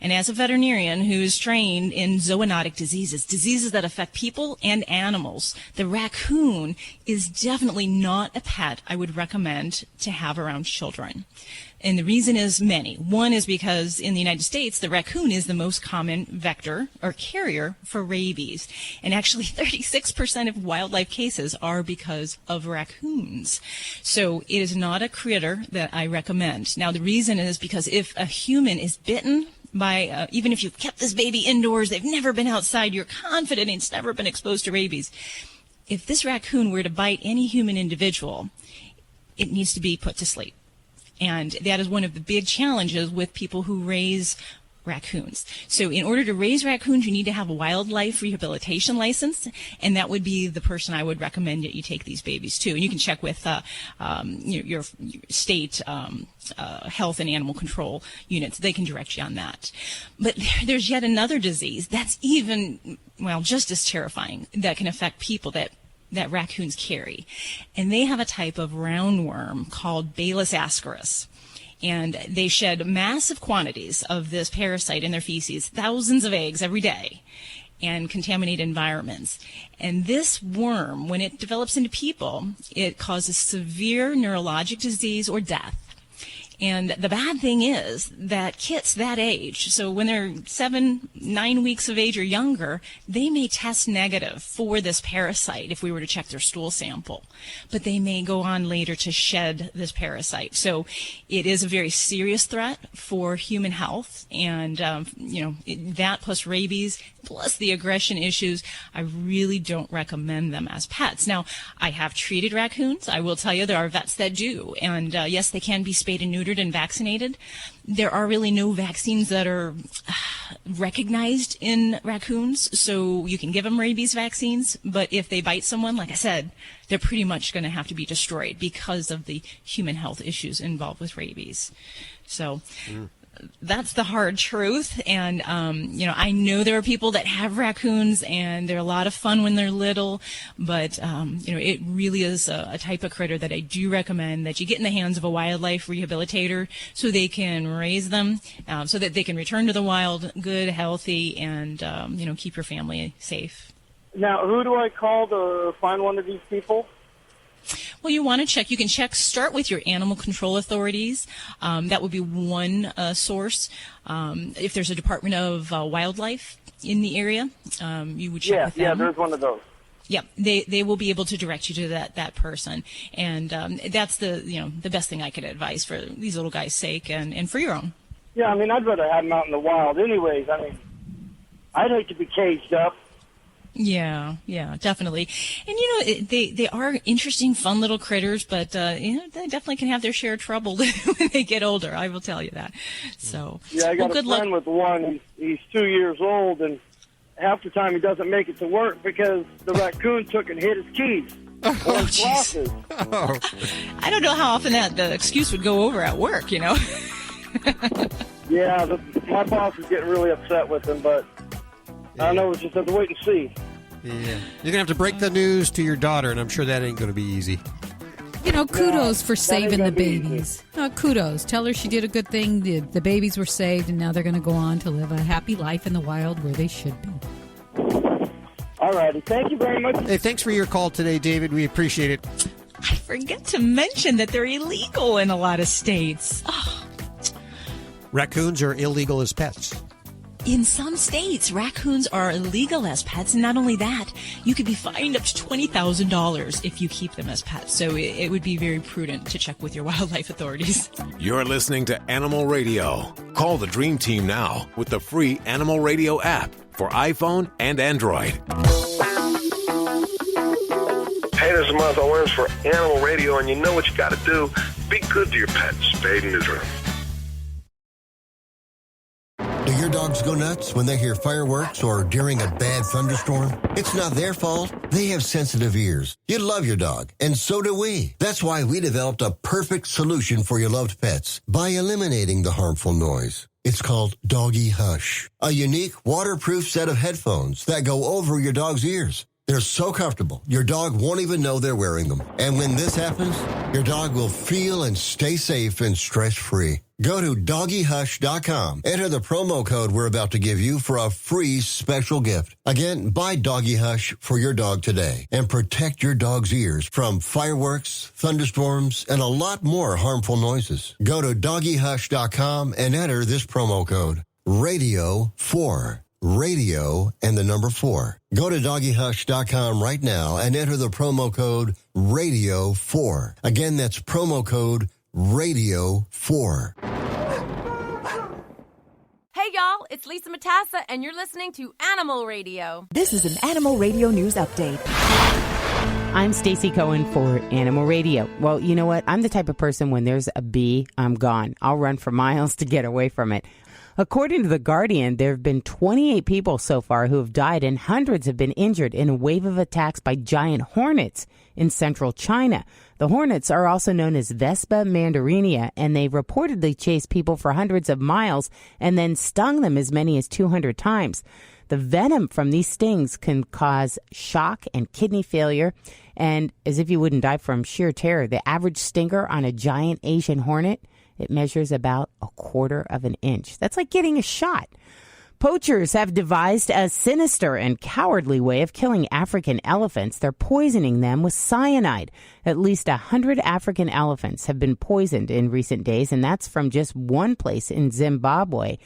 And as a veterinarian who is trained in zoonotic diseases, diseases that affect people and animals, the raccoon is definitely not a pet I would recommend to have around children. And the reason is many. One is because in the United States, the raccoon is the most common vector or carrier for rabies. And actually 36% of wildlife cases are because of raccoons. So it is not a critter that I recommend. Now, the reason is because if a human is bitten by, even if you've kept this baby indoors, they've never been outside, you're confident it's never been exposed to rabies. If this raccoon were to bite any human individual, it needs to be put to sleep. And that is one of the big challenges with people who raise raccoons. So in order to raise raccoons, you need to have a wildlife rehabilitation license, and that would be the person I would recommend that you take these babies to. And you can check with your state health and animal control units. They can direct you on that. But there's yet another disease that's even, just as terrifying, that can affect people that raccoons carry. And they have a type of roundworm called Balis ascaris. And they shed massive quantities of this parasite in their feces, thousands of eggs every day, and contaminate environments. And this worm, when it develops into people, it causes severe neurologic disease or death. And the bad thing is that kids that age, so when they're 7-9 weeks of age or younger, they may test negative for this parasite if we were to check their stool sample. But they may go on later to shed this parasite. So it is a very serious threat for human health. And, that plus rabies, plus the aggression issues, I really don't recommend them as pets. Now, I have treated raccoons. I will tell you there are vets that do. And, yes, they can be spayed and neutered and vaccinated. There are really no vaccines that are recognized in raccoons, so you can give them rabies vaccines, but if they bite someone, like I said, they're pretty much going to have to be destroyed because of the human health issues involved with rabies. So that's the hard truth. And, I know there are people that have raccoons and they're a lot of fun when they're little, but, it really is a type of critter that I do recommend that you get in the hands of a wildlife rehabilitator so they can raise them, so that they can return to the wild, good, healthy, and, keep your family safe. Now, who do I call to find one of these people? Well, you want to check. You can start with your animal control authorities. That would be one source. If there's a Department of Wildlife in the area, you would check with them. Yeah, there's one of those. Yeah, they will be able to direct you to that person. And that's the best thing I could advise for these little guys' sake and for your own. Yeah, I'd rather have them out in the wild anyways. I'd hate to be caged up. Yeah, definitely. And, they are interesting, fun little critters, but, they definitely can have their share of trouble when they get older. I will tell you that. So, yeah, I got a friend with one. He's 2 years old, and half the time he doesn't make it to work because the raccoon took and hit his keys or his glasses. I don't know how often the excuse would go over at work, Yeah, my boss is getting really upset with him, but I don't know, we'll just have to wait and see. Yeah. You're going to have to break the news to your daughter, and I'm sure that ain't going to be easy. Kudos for saving the babies. Kudos. Tell her she did a good thing. The babies were saved, and now they're going to go on to live a happy life in the wild where they should be. All righty. Thank you very much. Hey, thanks for your call today, David. We appreciate it. I forget to mention that they're illegal in a lot of states. Oh. Raccoons are illegal as pets. In some states, raccoons are illegal as pets, and not only that, you could be fined up to $20,000 if you keep them as pets. So it would be very prudent to check with your wildlife authorities. You're listening to Animal Radio. Call the Dream Team now with the free Animal Radio app for iPhone and Android. Hey, this is Monzo Worms for Animal Radio, and you know what you got to do. Be good to your pets, spayed and neutered. Do your dogs go nuts when they hear fireworks or during a bad thunderstorm? It's not their fault. They have sensitive ears. You love your dog, and so do we. That's why we developed a perfect solution for your loved pets by eliminating the harmful noise. It's called Doggy Hush, a unique waterproof set of headphones that go over your dog's ears. They're so comfortable, your dog won't even know they're wearing them. And when this happens, your dog will feel and stay safe and stress-free. Go to doggyhush.com. Enter the promo code we're about to give you for a free special gift. Again, buy Doggy Hush for your dog today and protect your dog's ears from fireworks, thunderstorms, and a lot more harmful noises. Go to doggyhush.com and enter this promo code, Radio4. Radio and the number 4. Go to doggyhush.com right now and enter the promo code Radio4. Again, that's promo code Radio4. Hey y'all, it's Lisa Matassa and you're listening to Animal Radio. This is an Animal Radio News Update. I'm Stacey Cohen for Animal Radio. Well, you know what? I'm the type of person when there's a bee, I'm gone. I'll run for miles to get away from it. According to The Guardian, there have been 28 people so far who have died and hundreds have been injured in a wave of attacks by giant hornets in central China. The hornets are also known as Vespa mandarinia, and they reportedly chase people for hundreds of miles and then stung them as many as 200 times. The venom from these stings can cause shock and kidney failure. And as if you wouldn't die from sheer terror, the average stinger on a giant Asian hornet, it measures about 1/4 of an inch. That's like getting a shot. Poachers have devised a sinister and cowardly way of killing African elephants. They're poisoning them with cyanide. At least 100 African elephants have been poisoned in recent days, and that's from just one place in Zimbabwe.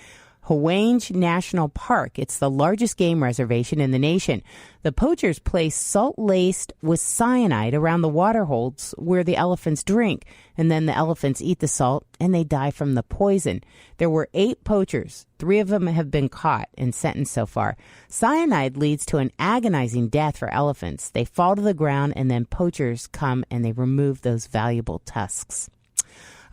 Hwange National Park. It's the largest game reservation in the nation. The poachers place salt laced with cyanide around the water holes where the elephants drink, and then the elephants eat the salt and they die from the poison. There were 8 poachers. 3 of them have been caught and sentenced so far. Cyanide leads to an agonizing death for elephants. They fall to the ground and then poachers come and they remove those valuable tusks.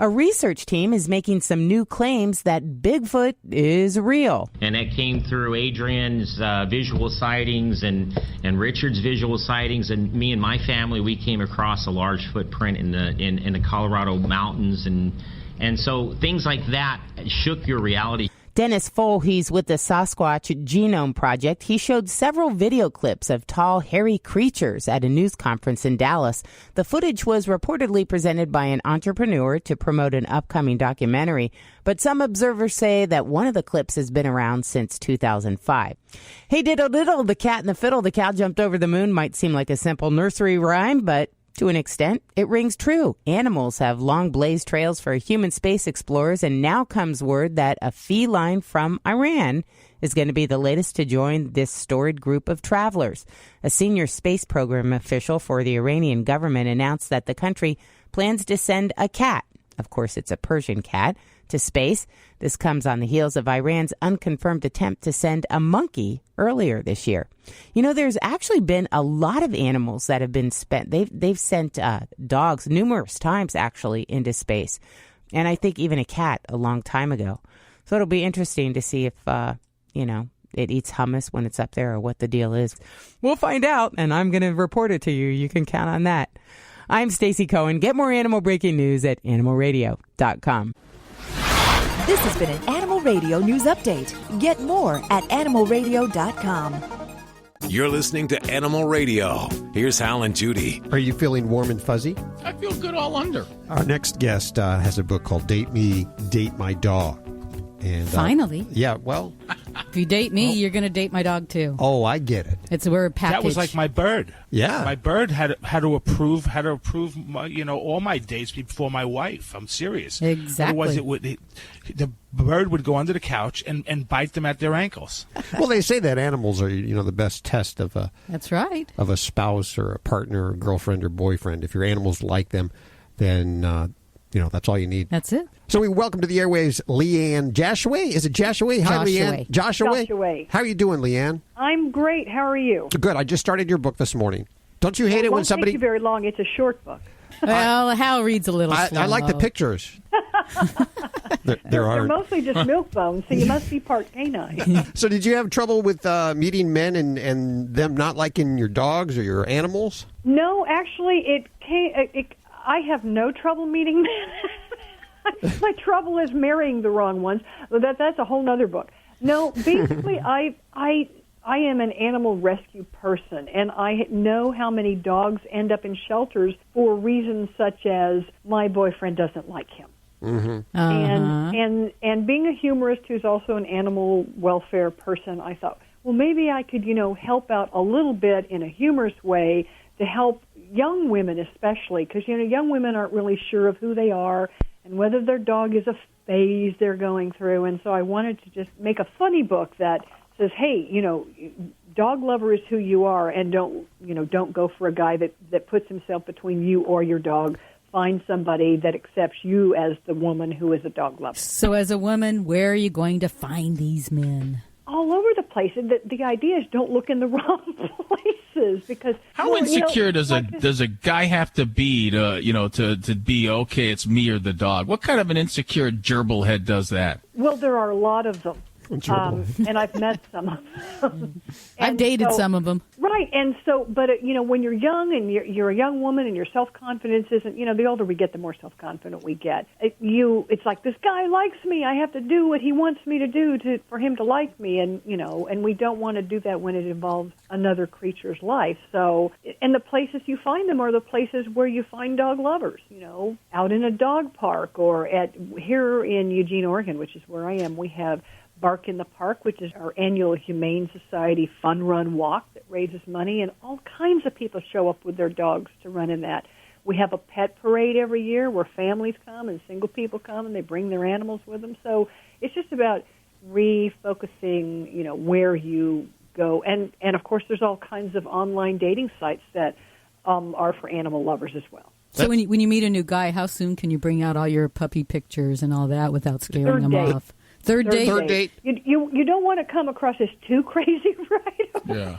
A research team is making some new claims that Bigfoot is real. And that came through Adrian's visual sightings and Richard's visual sightings. And me and my family, we came across a large footprint in the Colorado mountains and And so things like that shook your reality. Dennis Fohl, he's with the Sasquatch Genome Project. He showed several video clips of tall, hairy creatures at a news conference in Dallas. The footage was reportedly presented by an entrepreneur to promote an upcoming documentary, but some observers say that one of the clips has been around since 2005. Hey, diddle diddle, the cat and the fiddle, the cow jumped over the moon might seem like a simple nursery rhyme, but to an extent, it rings true. Animals have long blazed trails for human space explorers, and now comes word that a feline from Iran is going to be the latest to join this storied group of travelers. A senior space program official for the Iranian government announced that the country plans to send a cat, of course it's a Persian cat, to space. This comes on the heels of Iran's unconfirmed attempt to send a monkey earlier this year. You know, there's actually been a lot of animals that have been spent. They've sent dogs numerous times actually into space, and I think even a cat a long time ago. So it'll be interesting to see if it eats hummus when it's up there or what the deal is. We'll find out, and I'm going to report it to you. You can count on that. I'm Stacey Cohen. Get more animal breaking news at animalradio.com. This has been an Animal Radio News Update. Get more at animalradio.com. You're listening to Animal Radio. Here's Hal and Judy. Are you feeling warm and fuzzy? I feel good all under. Our next guest has a book called Date Me, Date My Dog. And finally. Yeah, well. If you date me, you're going to date my dog, too. Oh, I get it. It's a word package. That was like my bird. Yeah. My bird had to approve my, all my dates before my wife. I'm serious. Exactly. Otherwise, the bird would go under the couch and bite them at their ankles. Well, they say that animals are, the best test of That's right. Of a spouse or a partner or girlfriend or boyfriend. If your animals like them, then, that's all you need. That's it. So we welcome to the airwaves Leigh Anne Jasheway. Is it Jasheway? Hi, Leigh Anne. Jasheway. How are you doing, Leigh Anne? I'm great. How are you? Good. I just started your book this morning. Don't you hate it when somebody... It won't take you very long. It's a short book. Well, Hal reads a little slow. I like the pictures. They're mostly just milk bones, so you must be part canine. So did you have trouble with meeting men and them not liking your dogs or your animals? No, actually, I have no trouble meeting men. My trouble is marrying the wrong ones. That's a whole other book. No, basically, I am an animal rescue person, and I know how many dogs end up in shelters for reasons such as my boyfriend doesn't like him. Mm-hmm. And being a humorist who's also an animal welfare person, I thought, well, maybe I could, help out a little bit in a humorous way to help young women especially, because, young women aren't really sure of who they are and whether their dog is a phase they're going through. And so I wanted to just make a funny book that says, hey, dog lover is who you are, and don't go for a guy that puts himself between you or your dog. Find somebody that accepts you as the woman who is a dog lover. So as a woman, where are you going to find these men? All over the place. The idea is don't look in the wrong places, because how insecure does a guy have to be to be okay? It's me or the dog. What kind of an insecure gerbil head does that? Well, there are a lot of them. And I've met some of them. I've dated some of them. Right, and so, but when you're young and you're a young woman and your self-confidence isn't, the older we get, the more self-confident we get. It's like, this guy likes me. I have to do what he wants me to do for him to like me, and we don't want to do that when it involves another creature's life. So, and the places you find them are the places where you find dog lovers. Out in a dog park, or here in Eugene, Oregon, which is where I am. We have Bark in the Park, which is our annual Humane Society fun run walk that raises money, and all kinds of people show up with their dogs to run in that. We have a pet parade every year where families come and single people come and they bring their animals with them. So it's just about refocusing, where you go. And of course, there's all kinds of online dating sites that are for animal lovers as well. So when you meet a new guy, how soon can you bring out all your puppy pictures and all that without scaring them off? Third date. You don't want to come across as too crazy, right?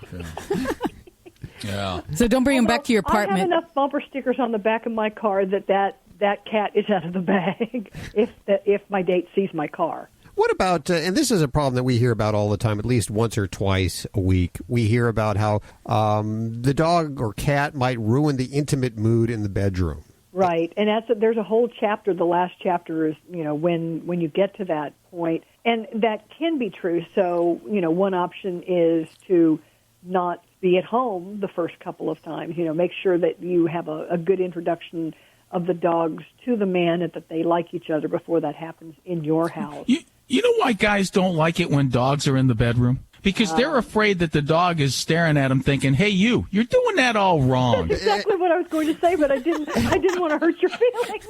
Yeah. So don't bring him back to your apartment. I have enough bumper stickers on the back of my car that cat is out of the bag if my date sees my car. What about, and this is a problem that we hear about all the time, at least once or twice a week, we hear about how the dog or cat might ruin the intimate mood in the bedroom. Right, and there's a whole chapter. The last chapter is, when you get to that point, and that can be true. So, one option is to not be at home the first couple of times. Make sure that you have a good introduction of the dogs to the man and that they like each other before that happens in your house. You know why guys don't like it when dogs are in the bedroom? Because they're afraid that the dog is staring at them thinking, hey, you're doing that all wrong. That's exactly what I was going to say, but I didn't want to hurt your feelings.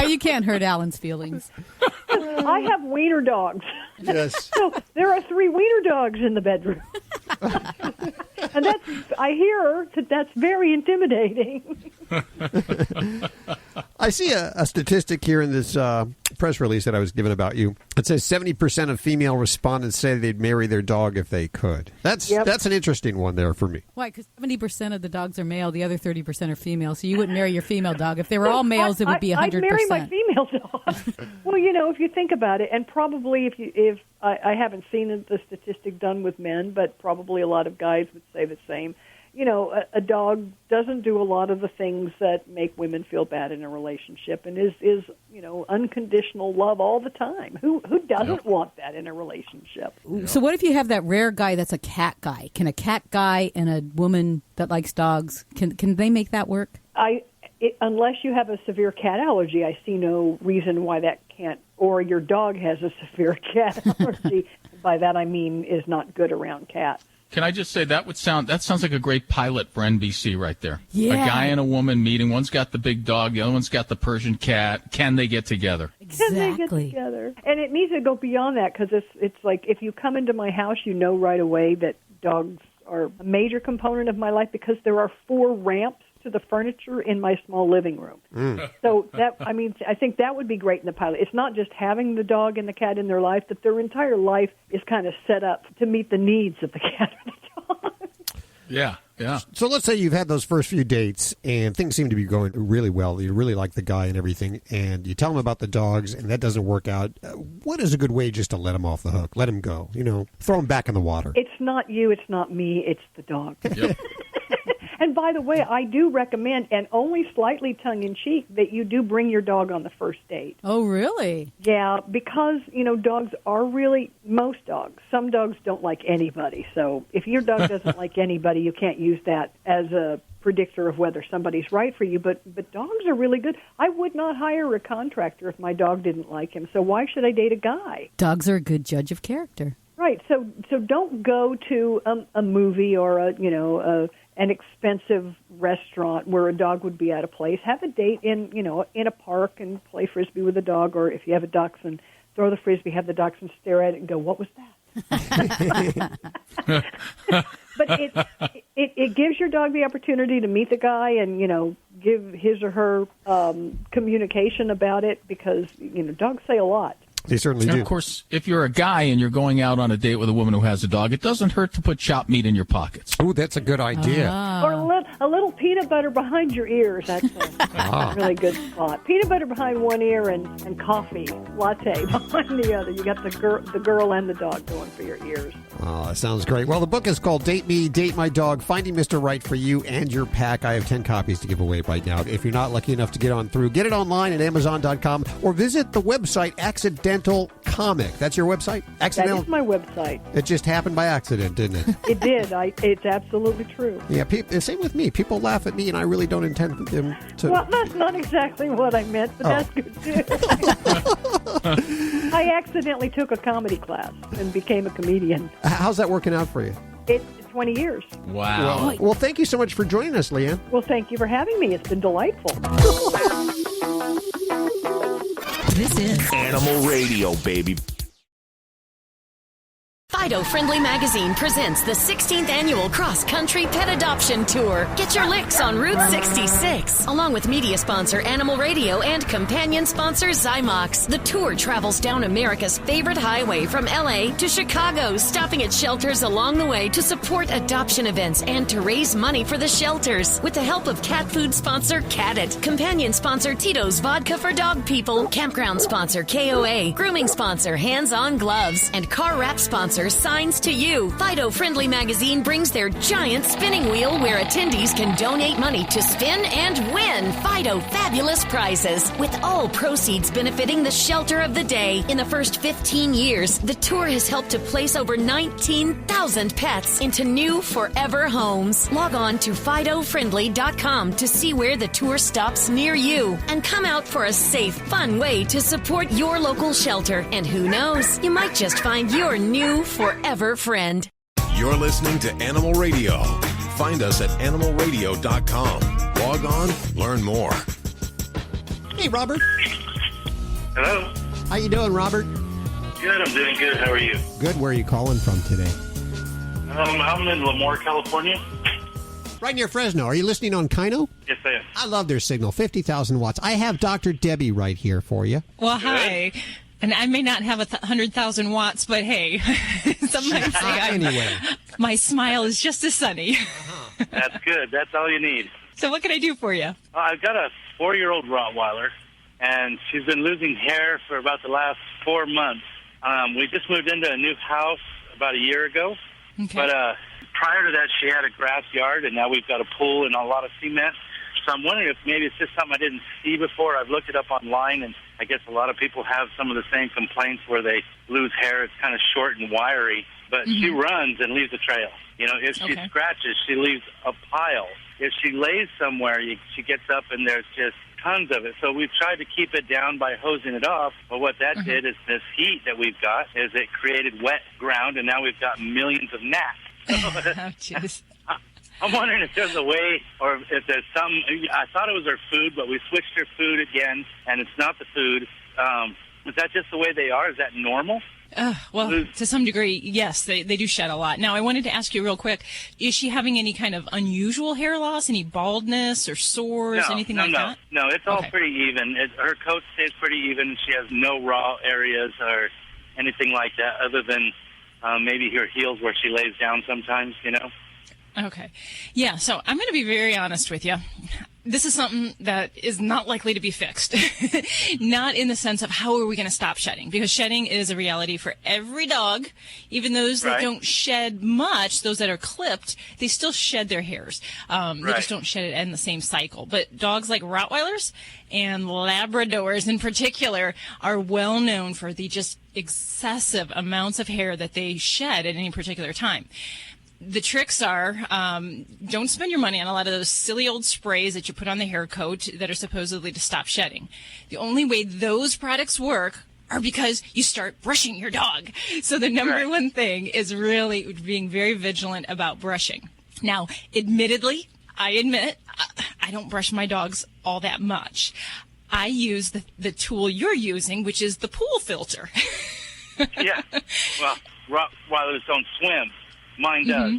You can't hurt Alan's feelings. I have wiener dogs. Yes. So there are 3 wiener dogs in the bedroom. And I hear that's very intimidating. I see a statistic here in this press release that I was given about you. It says 70% of female respondents say they'd marry their dog if they could. That's an interesting one there for me. Why? Because 70% of the dogs are male, the other 30% are female. So you wouldn't marry your female dog. If they were all males, it would be 100%. I'd marry my female dog. Well, if you think about it, and probably if I haven't seen the statistic done with men, but probably a lot of guys would say the same. A dog doesn't do a lot of the things that make women feel bad in a relationship, and is unconditional love all the time. Who doesn't want that in a relationship? So what if you have that rare guy that's a cat guy? Can a cat guy and a woman that likes dogs, can they make that work? Unless you have a severe cat allergy, I see no reason why that can't, or your dog has a severe cat allergy. By that I mean is not good around cats. Can I just say that sounds like a great pilot for NBC right there. Yeah. A guy and a woman meeting. One's got the big dog, the other one's got the Persian cat. Can they get together? Exactly. Can they get together? And it needs to go beyond that, because it's like if you come into my house, right away that dogs are a major component of my life, because there are 4 ramps to the furniture in my small living room. So I think that would be great in the pilot. It's not just having the dog and the cat in their life, but their entire life is kind of set up to meet the needs of the cat or the dog. Yeah. So let's say you've had those first few dates and things seem to be going really well. You really like the guy and everything, and you tell him about the dogs and that doesn't work out. What is a good way just to let him off the hook? Let him go, throw him back in the water. It's not you, it's not me, it's the dog. Yep. And by the way, I do recommend, and only slightly tongue-in-cheek, that you do bring your dog on the first date. Oh, really? Yeah, because, dogs are really, most dogs, some dogs don't like anybody. So if your dog doesn't like anybody, you can't use that as a predictor of whether somebody's right for you. But dogs are really good. I would not hire a contractor if my dog didn't like him. So why should I date a guy? Dogs are a good judge of character. Right. So don't go to a movie or an expensive restaurant where a dog would be out of place. Have a date in a park and play Frisbee with a dog, or if you have a dachshund, throw the Frisbee, have the dachshund stare at it and go, what was that? But it gives your dog the opportunity to meet the guy and, give his or her communication about it, because, dogs say a lot. They certainly do. Of course, if you're a guy and you're going out on a date with a woman who has a dog, it doesn't hurt to put chopped meat in your pockets. Oh, that's a good idea. Or a little peanut butter behind your ears. That's a really good spot. Peanut butter behind one ear and coffee latte behind the other. You got the girl and the dog going for your ears. Oh, that sounds great. Well, the book is called Date Me, Date My Dog, Finding Mr. Right for You and Your Pack. I have 10 copies to give away right now. If you're not lucky enough to get on through, get it online at Amazon.com or visit the website Accidental Comic. That's your website? That is my website. It just happened by accident, didn't it? It did. It's absolutely true. Yeah, same with me. People laugh at me, and I really don't intend them to. Well, that's not exactly what I meant, but that's good, too. I accidentally took a comedy class and became a comedian. How's that working out for you? It's 20 years. Wow. Well, thank you so much for joining us, Leigh Anne. Well, thank you for having me. It's been delightful. This is Animal Radio, baby. Fido Friendly Magazine presents the 16th annual Cross Country Pet Adoption Tour. Get your licks on Route 66. Along with media sponsor Animal Radio and companion sponsor Zymox, the tour travels down America's favorite highway from LA to Chicago, stopping at shelters along the way to support adoption events and to raise money for the shelters. With the help of cat food sponsor Cat It, companion sponsor Tito's Vodka for Dog People, campground sponsor KOA, grooming sponsor Hands On Gloves, and car wrap sponsor signs to you. Fido Friendly Magazine brings their giant spinning wheel where attendees can donate money to spin and win Fido fabulous prizes, with all proceeds benefiting the shelter of the day. In the first 15 years, the tour has helped to place over 19,000 pets into new forever homes. Log on to FidoFriendly.com to see where the tour stops near you and come out for a safe, fun way to support your local shelter. And who knows, you might just find your new forever friend. You're listening to Animal Radio. Find us at animalradio.com. Log on, learn more. Hey, Robert. Hello. How you doing, Robert? Good, I'm doing good. How are you? Good. Where are you calling from today? I'm in Lemoore, California. Right near Fresno. Are you listening on Kino? Yes, I am. I love their signal, 50,000 watts. I have Dr. Debbie right here for you. Well, hi. And I may not have 100,000 watts, but hey, some might say anyway. My smile is just as sunny. That's good. That's all you need. So what can I do for you? I've got a 4-year-old Rottweiler, and she's been losing hair for about the last 4 months. We just moved into a new house about a year ago. Okay. But prior to that, she had a grass yard, and now we've got a pool and a lot of cement. So I'm wondering if maybe it's just something I didn't see before. I've looked it up online, and I guess a lot of people have some of the same complaints where they lose hair. It's kind of short and wiry. But she runs and leaves a trail. You know, if she scratches, she leaves a pile. If she lays somewhere, she gets up and there's just tons of it. So we've tried to keep it down by hosing it off. But what that did is this heat that we've got is it created wet ground, and now we've got millions of gnats. I'm wondering if there's a way, or if there's some. I thought it was her food, but we switched her food again, and it's not the food. Is that just the way they are? Is that normal? Well, to some degree, yes, they do shed a lot. Now, I wanted to ask you real quick, is she having any kind of unusual hair loss, any baldness or sores, anything like that? No, it's all pretty even. Her coat stays pretty even. She has no raw areas or anything like that, other than maybe her heels where she lays down sometimes, you know? Okay. Yeah, so I'm going to be very honest with you. This is something that is not likely to be fixed. Not in the sense of how are we going to stop shedding, because shedding is a reality for every dog. Even those that don't shed much, those that are clipped, they still shed their hairs. They just don't shed it in the same cycle. But dogs like Rottweilers and Labradors in particular are well known for the just excessive amounts of hair that they shed at any particular time. The tricks are, don't spend your money on a lot of those silly old sprays that you put on the hair coat that are supposedly to stop shedding. The only way those products work are because you start brushing your dog. So the number one thing is really being very vigilant about brushing. Now, admittedly, I admit, I don't brush my dogs all that much. I use the tool you're using, which is the pool filter. Yeah. Well, Rottweilers don't swim. Mine does.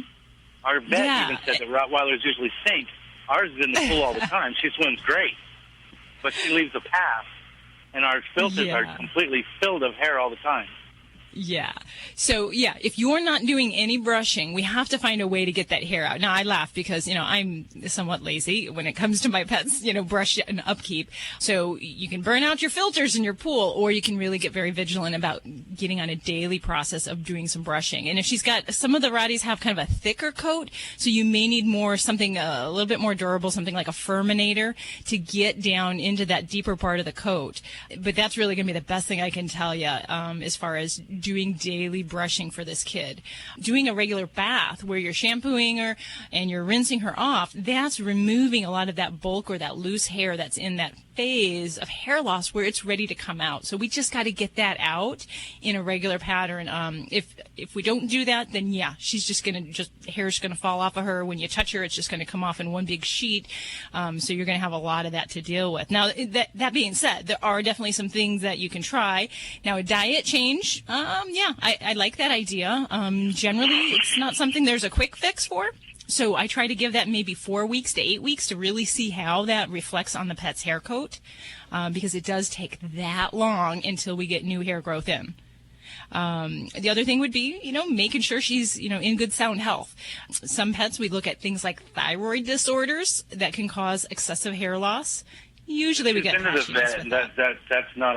Our vet even said that Rottweilers usually sink. Ours is in the pool all the time. She swims great, but she leaves a path, and our filters are completely filled of hair all the time. Yeah. So, yeah, if you're not doing any brushing, we have to find a way to get that hair out. Now, I laugh because, I'm somewhat lazy when it comes to my pets, brush and upkeep. So you can burn out your filters in your pool, or you can really get very vigilant about getting on a daily process of doing some brushing. And if she's got, some of the Rotties have kind of a thicker coat, so you may need something a little bit more durable, something like a Furminator to get down into that deeper part of the coat. But that's really going to be the best thing I can tell you as far as doing daily brushing for this kid. Doing a regular bath where you're shampooing her and you're rinsing her off, that's removing a lot of that bulk or that loose hair that's in that phase of hair loss where it's ready to come out. So we just got to get that out in a regular pattern. If we don't do that, then she's just hair's going to fall off of her. When you touch her, it's just going to come off in one big sheet. So you're going to have a lot of that to deal with. Now, that being said, there are definitely some things that you can try. Now, a diet change, I like that idea. Generally, it's not something there's a quick fix for. So I try to give that maybe 4 weeks to 8 weeks to really see how that reflects on the pet's hair coat, because it does take that long until we get new hair growth in. The other thing would be, making sure she's, in good sound health. Some pets, we look at things like thyroid disorders that can cause excessive hair loss. Usually we get passionate with that. That's not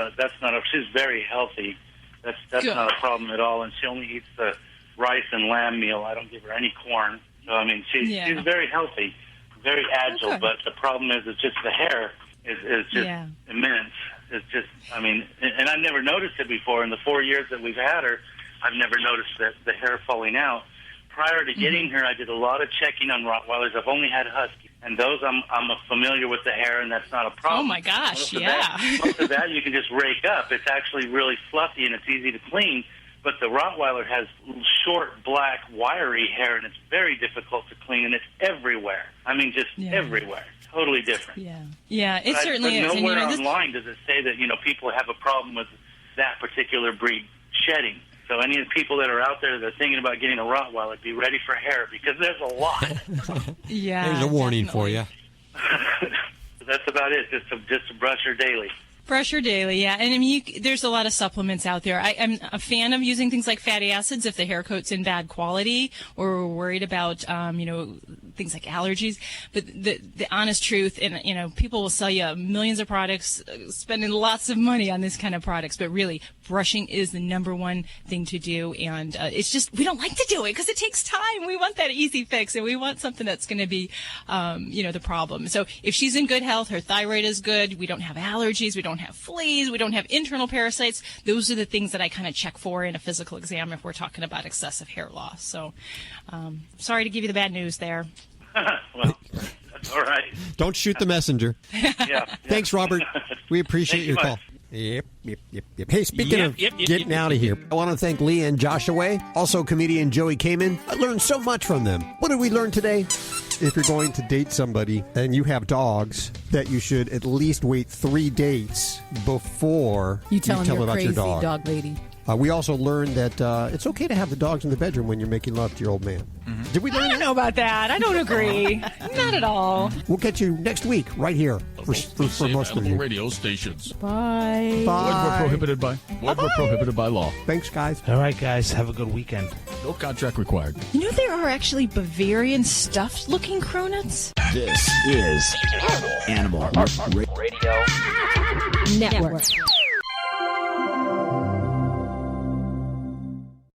a, she's very healthy. That's not a problem at all. And she only eats the rice and lamb meal. I don't give her any corn. So, I mean, she's very healthy, very agile, but the problem is it's just the hair is just immense. It's just, I mean, and I've never noticed it before. In the 4 years that we've had her, I've never noticed the hair falling out. Prior to getting her, I did a lot of checking on Rottweilers. I've only had Huskies, and those I'm familiar with the hair, and that's not a problem. Oh, my gosh, Most of that you can just rake up. It's actually really fluffy, and it's easy to clean. But the Rottweiler has short, black, wiry hair, and it's very difficult to clean, and it's everywhere. I mean, just everywhere. Totally different. Yeah, it certainly is. But nowhere online does it say that, people have a problem with that particular breed shedding. So any of the people that are out there that are thinking about getting a Rottweiler, be ready for hair, because there's a lot. There's a warning for you. That's about it, just to brush her daily. Brush her daily, yeah. And I mean, there's a lot of supplements out there. I'm a fan of using things like fatty acids if the hair coat's in bad quality, or we're worried about, things like allergies. But the honest truth, and people will sell you millions of products, spending lots of money on this kind of products, but really, brushing is the number one thing to do. And it's just, we don't like to do it because it takes time. We want that easy fix, and we want something that's going to be, the problem. So if she's in good health, her thyroid is good, we don't have allergies, we don't have fleas, we don't have internal parasites. Those are the things that I kind of check for in a physical exam if we're talking about excessive hair loss. So, sorry to give you the bad news there. Well, that's all right. Don't shoot the messenger. Thanks, Robert. We appreciate your call. Much. Yep. Hey, speaking of getting out of here, I want to thank Leigh Anne Jasheway, also comedian Joey Camen. I learned so much from them. What did we learn today? If you're going to date somebody and you have dogs, that you should at least wait 3 dates before you tell them about crazy your dog. Dog lady. We also learned that it's okay to have the dogs in the bedroom when you're making love to your old man. Mm-hmm. Did we learn I don't know about that. I don't agree. Not at all. We'll catch you next week right here for most of you. Radio stations. Bye. What we're prohibited by law. Thanks, guys. All right, guys. Have a good weekend. No contract required. You know there are actually Bavarian stuffed-looking cronuts? This is Animal Radio Network.